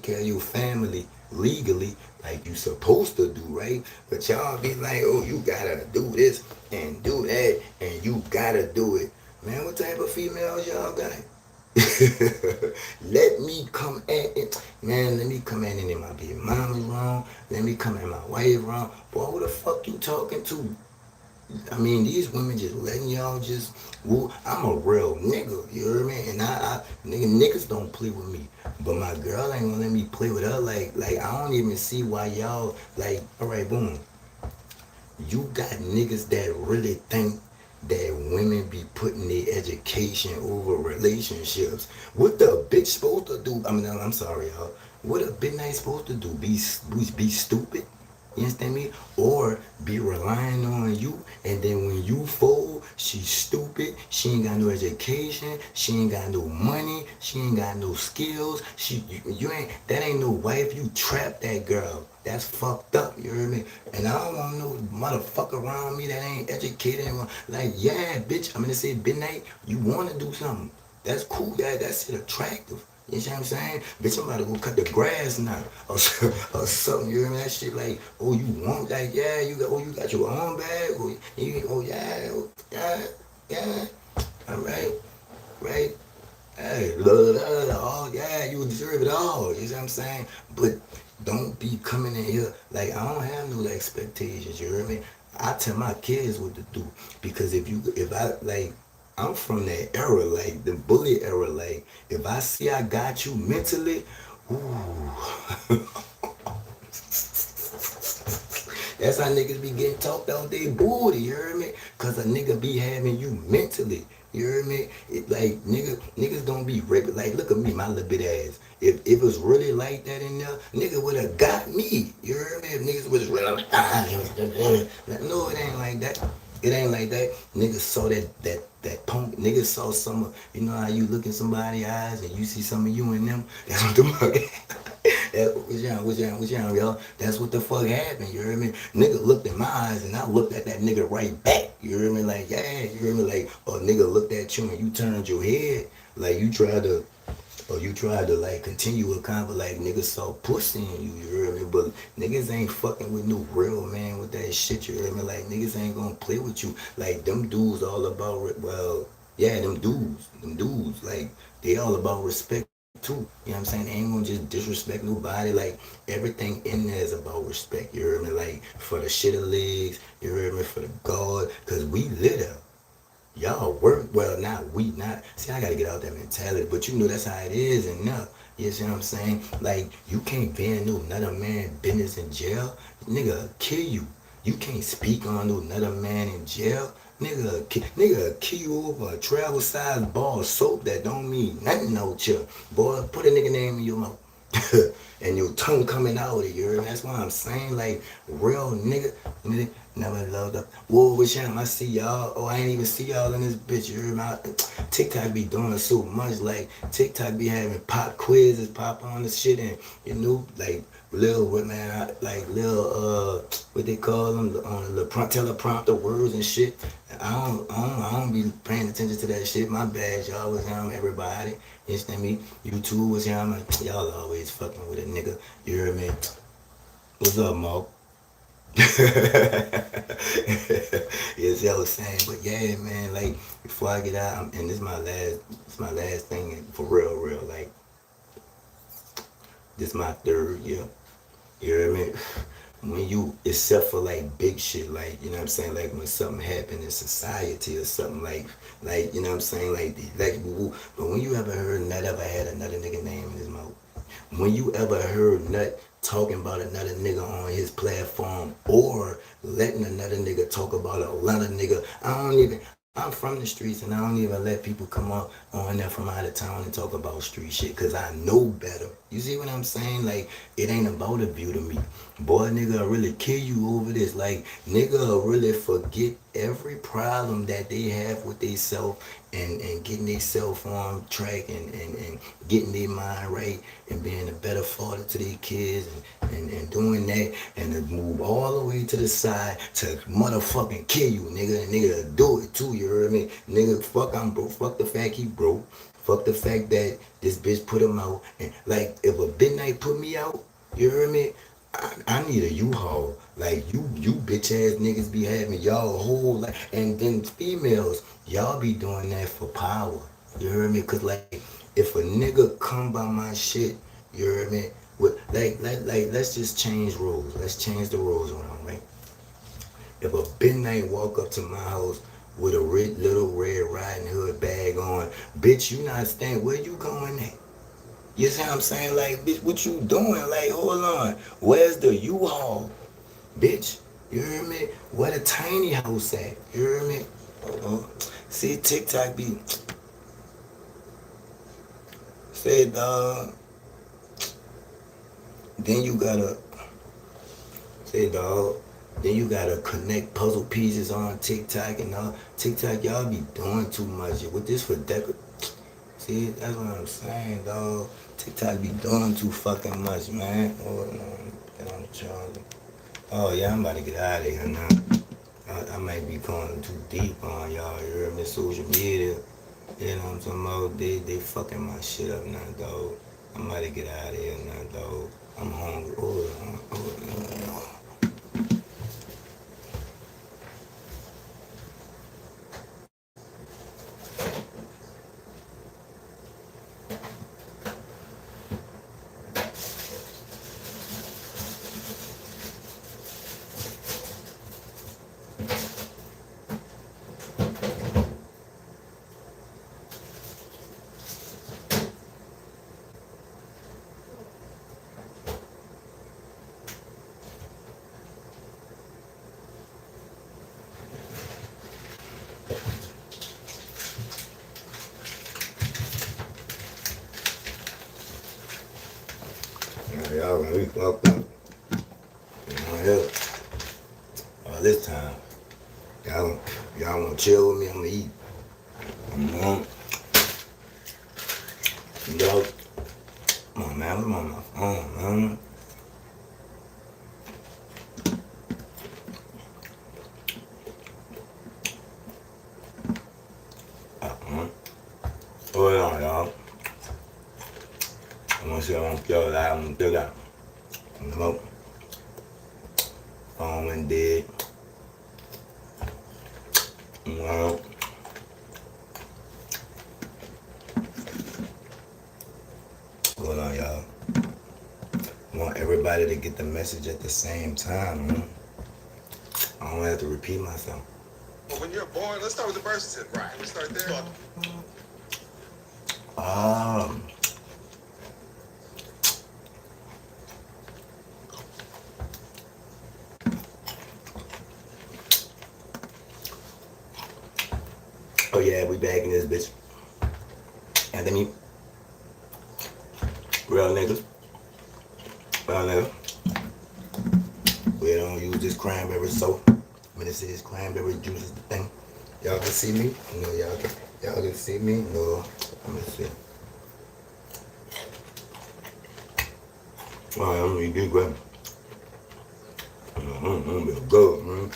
care of your family legally like you supposed to do, right? But y'all be like, oh, you gotta do this and do that and you gotta do it. Man, what type of females y'all got? Let me come at it. Man, let me come at it and my baby mama's wrong. Let me come at my wife wrong. Boy, who the fuck you talking to? I mean, these women just letting y'all just woo. I'm a real nigga, you hear me? And niggas don't play with me. But my girl ain't gonna let me play with her. Like I don't even see why y'all, like, alright, boom. You got niggas that really think that women be putting their education over relationships. What the bitch supposed to do? I mean, I'm sorry, y'all. What a bitch ain't supposed to do? Be stupid? You understand me? Or be relying on you, and then when you fold, she's stupid. She ain't got no education. She ain't got no money. She ain't got no skills. That ain't no wife. You trap that girl. That's fucked up. You heard me? And I don't want no motherfucker around me that ain't educated. Like, yeah, bitch. I'm gonna say midnight. You wanna do something? That's cool. That's shit attractive. You know what I'm saying? Bitch, I'm about to go cut the grass now. Or something, you hear me? That shit like, oh, you want, like, yeah, you got your own bag? Yeah. All right, right. Hey, oh, yeah, you deserve it all. You know what I'm saying? But don't be coming in here, like, I don't have no expectations, you hear me? I tell my kids what to do. Because I'm from that era, like the bully era. Like, if I see I got you mentally, ooh. That's how niggas be getting talked out they booty, you heard me? Cause a nigga be having you mentally. You heard me? Like niggas don't be raping. Like look at me, my little bit ass. If it was really like that in there, nigga would have got me. You heard me? If niggas was really like, no, it ain't like that. It ain't like that. Niggas saw that punk. Niggas saw some. You know how you look in somebody's eyes and you see some of you in them. That's what the fuck. What's y'all, y'all? That's what the fuck happened. You heard me? Nigga looked in my eyes and I looked at that nigga right back. You heard me? Like, yeah, you heard me? Like, or nigga looked at you and you turned your head. Like, you tried to like continue a convo like niggas saw pussy in you, you heard me? But niggas ain't fucking with no real man with that shit, you heard me? Like niggas ain't gonna play with you. Like them dudes all about well, yeah, them dudes, like they all about respect too. You know what I'm saying? They ain't gonna just disrespect nobody. Like everything in there is about respect, you heard me? Like for the shit of legs, you heard me, for the guard, cause we lit up. Y'all work well, not we, not. See, I gotta get out that mentality, but you know that's how it is, and now, you see what I'm saying? Like, you can't ban no another man business in jail. Nigga kill you. You can't speak on no another man in jail. Nigga kill you over a travel size ball of soap that don't mean nothing out here. Boy, put a nigga name in your mouth. And your tongue coming out of you. That's why I'm saying, like, real nigga never loved up. Whoa, which time I see y'all? Oh, I ain't even see y'all in this bitch. You heard my TikTok be doing so much. Like, TikTok be having pop quizzes pop on this shit, and you know, like, little what man, like little what they call them on the teleprompter words and shit. I don't be paying attention to that shit. My bad, y'all was everybody. You understand me? You too was y'all always fucking with a nigga. You heard me? What's up, Mark? Yes, I was saying, but yeah, man. Like before I get out, and this my last thing for real. Like this my third year. You know what I mean? When you, except for like big shit, like, you know what I'm saying? Like when something happened in society or something like, you know what I'm saying? But when you ever heard Nut ever had another nigga name in his mouth? When you ever heard Nut talking about another nigga on his platform or letting another nigga talk about another nigga? I'm from the streets and I don't even let people come up on there from out of town and talk about street shit because I know better. You see what I'm saying? Like, it ain't about a view to me. Boy, nigga, I really kill you over this. Like, nigga, I really forget every problem that they have with they self and getting their self on track and getting their mind right and being a better father to their kids and doing that and to move all the way to the side to motherfucking kill you, nigga. And nigga do it too, you heard me? Nigga, fuck I'm broke. Fuck the fact he broke. Fuck the fact that this bitch put him out. And like if a midnight put me out, you heard me? I need a U-Haul. Like you bitch ass niggas be having y'all whole life, and then females, y'all be doing that for power. You heard me? Cause like if a nigga come by my shit, you heard me? With let's just change rules. Let's change the rules around, right? If a midnight walk up to my house with a little red Riding Hood bag on, bitch, you not staying. Where you going at? You see what I'm saying? Like, bitch, what you doing? Like, hold on. Where's the U-Haul? Bitch, you hear me? Where the tiny house at? You hear me? See, TikTok be, say, dog. Then you gotta, say, dog. Then you gotta connect puzzle pieces on TikTok and all. TikTok, y'all be doing too much. With this for decor. See, that's what I'm saying, dog. TikTok be doing too fucking much, man. Hold on, get on the charger. Oh yeah, I'm about to get out of here now. I might be going too deep on y'all. You heard me? Social media. You know what I'm talking about? They fucking my shit up now, dog. I'm about to get out of here now, dog. I'm hungry. Oh. Y'all gonna be fucked up. Hell, all this time. Y'all wanna chill with me? I'm gonna eat. Mm-hmm. Yo, come on, man. I'm on my phone, man. Hold on, y'all. I'm gonna see if I'm still alive. I'm still alive. No. Phone went dead. No. Hold on, y'all. I want everybody to get the message at the same time, man. I don't have to repeat myself. Well, when you're born, let's start with the birth certificate. Right. Let's start there. Um. Oh yeah, we back in this bitch. Anthony. Real niggas. Real nigga. We don't use this cranberry soap. When they say this cranberry juice is the thing. Y'all can see me? No, y'all can see me? No. Let me see. Alright, I'm gonna get grab. I'm gonna be good, man.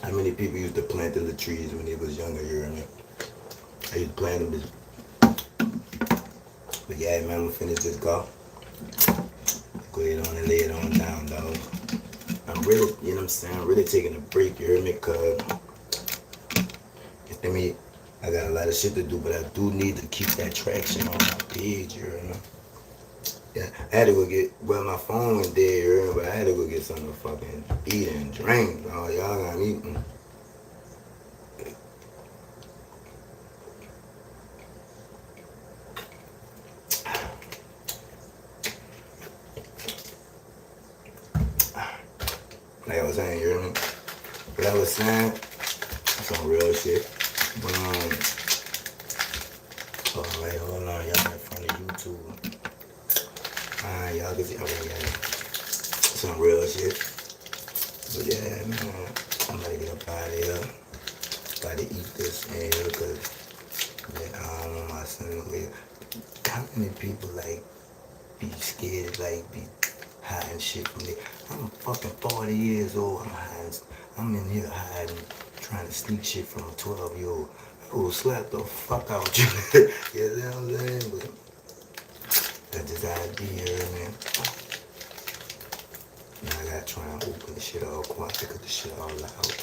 How many people used to plant the trees when they was younger here? I used to plant them. But yeah, man, I'm gonna finish this golf. Go ahead on and lay it on down, dog. I'm really, you know what I'm saying? I'm really taking a break, you hear me? Cause I got a lot of shit to do, but I do need to keep that traction on my page, you hear me? Yeah, I had to go get, well, my phone went dead, you hear me? But I had to go get something to fucking eat and drink. Oh, y'all got me. Like I was saying, you hear me? What I was saying, some real shit. But, alright, hold on, y'all in front of YouTube. Y'all can see, okay, yeah. Some real shit. But yeah, man, I'm gonna get up out of here. Gotta eat this here, because I don't want my son to live. How many people, like, be scared, like, be hiding shit from me? I'm fucking 40 years old. I'm in here hiding, trying to sneak shit from a 12-year-old. I will slap the fuck out you. You know what I'm saying? But that's just how it be here, man. Now I gotta try and open the shit all quiet because the shit all loud.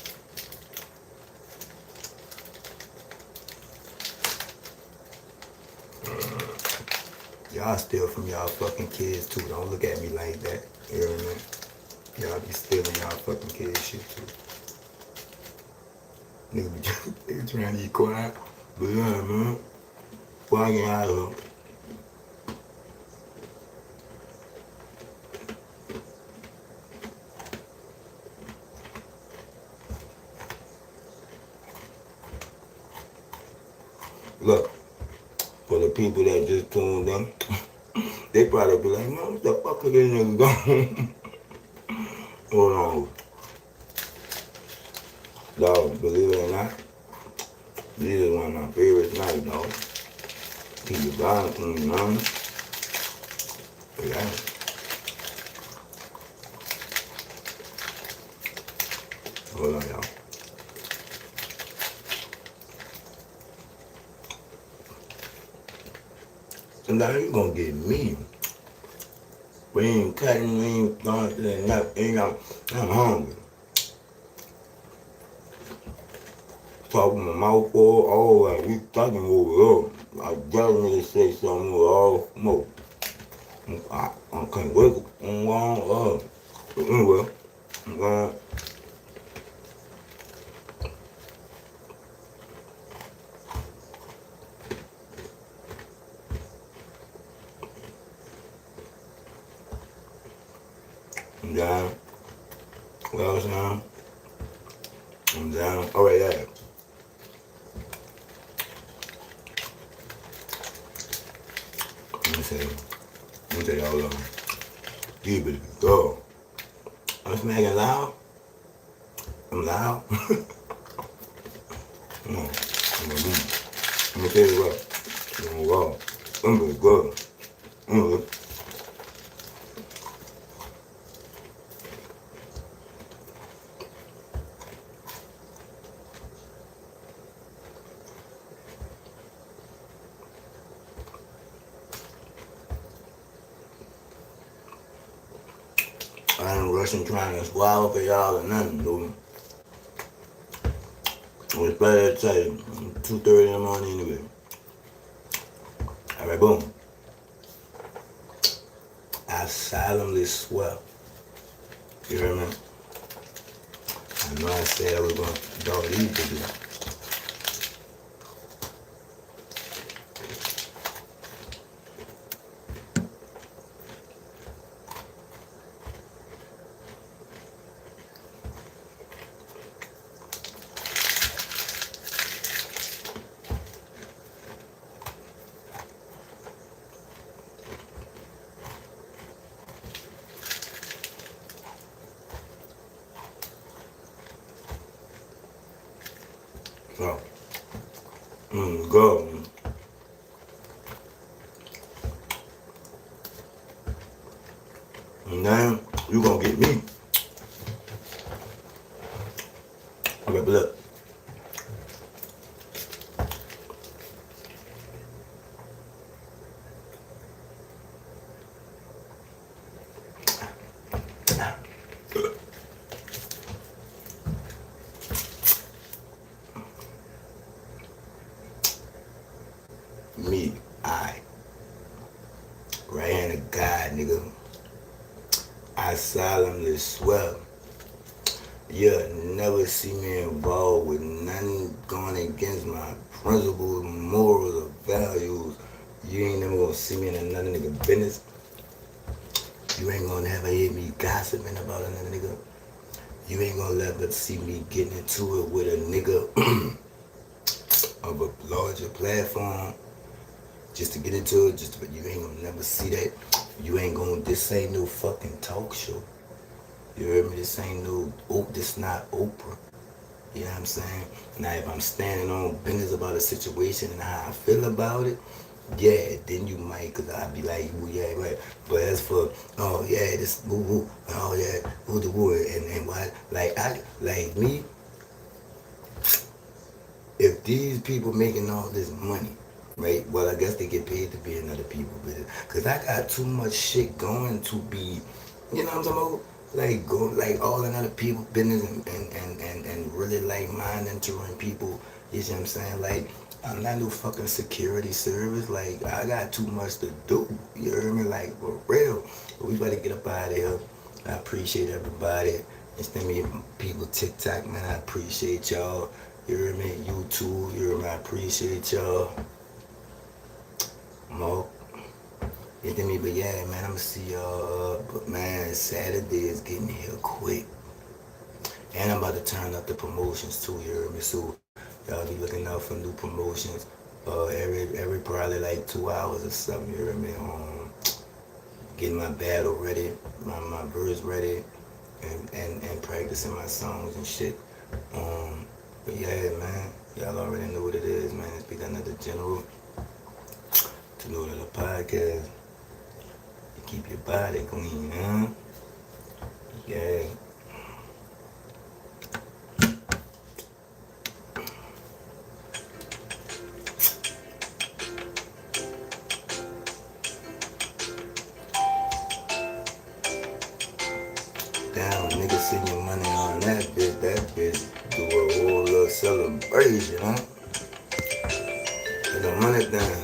Y'all steal from y'all fucking kids too. Don't look at me like that. You know what I mean? Y'all be stealing y'all fucking kids shit too. Nigga trying to be quiet. But yeah, man. Why get out of here? Look, for the people that just tuned in, they probably be like, man, what the fuck are this nigga going? Hold on. Dog, believe it or not, this is one of my favorite nights, dog. Keep your body clean, man. Yeah. Hold on, y'all. So now you gonna get me. We ain't cutting, we ain't going to the nut, I'm hungry. Talking my mouth full, all like we talking over here. I definitely say something with all smoke. I can't wait. I'm going, anyway, I'm going. I'm down. What else now? I'm down. All right, yeah. Let me tell y'all, these bitches go. I'm smacking loud. I'm loud. Come on. I'm gonna tell you what. I'm gonna go. I'm gonna go. I ain't rushing trying to swallow for y'all or nothing, dude. It's better to tell you, 2:30 in the morning anyway. Alright, boom. I solemnly swear. You hear me? I know I said I was going to dog these bitches. So, go. And now, you gonna get me. Okay, but look. Me, right hand of God, nigga. I solemnly swear, you'll never see me involved with nothing going against my principles, morals, or values. You ain't never gonna see me in another nigga business. You ain't gonna never hear me gossiping about another nigga. You ain't gonna ever see me getting into it with a nigga of a larger platform. Just to get into it, you ain't gonna never see that. You ain't gonna, this ain't no fucking talk show. You heard me? This ain't no, this not Oprah. You know what I'm saying? Now, if I'm standing on business about a situation and how I feel about it, yeah, then you might, cause I'd be like, well, yeah, right. But as for, oh yeah, this woo woo, oh yeah, woo the woo, and why, like me, if these people making all this money, right? Well, I guess they get paid to be in other people's business. Cause I got too much shit going to be, you know what I'm talking about? Like go like all in other people's business and really like mind entering people. You see what I'm saying? Like I'm not no fucking security service. Like I got too much to do. You hear me? Like for real. But we better get up out of here. I appreciate everybody. Instead me people TikTok, man, I appreciate y'all. You hear me? YouTube, you hear me? I appreciate y'all. Mo. You hear me? But yeah, man, I'ma see y'all. But man, Saturday is getting here quick. And I'm about to turn up the promotions too, you hear me? So y'all be looking out for new promotions. Every probably like 2 hours or something, you hear me? Getting my battle ready, my verse ready, and practicing my songs and shit. But yeah, man, y'all already know what it is, man. It's Big Another General. To know that a podcast, you keep your body clean, huh? Yeah. Damn, nigga, send your money on that bitch do a whole little celebration, huh? Put the money down.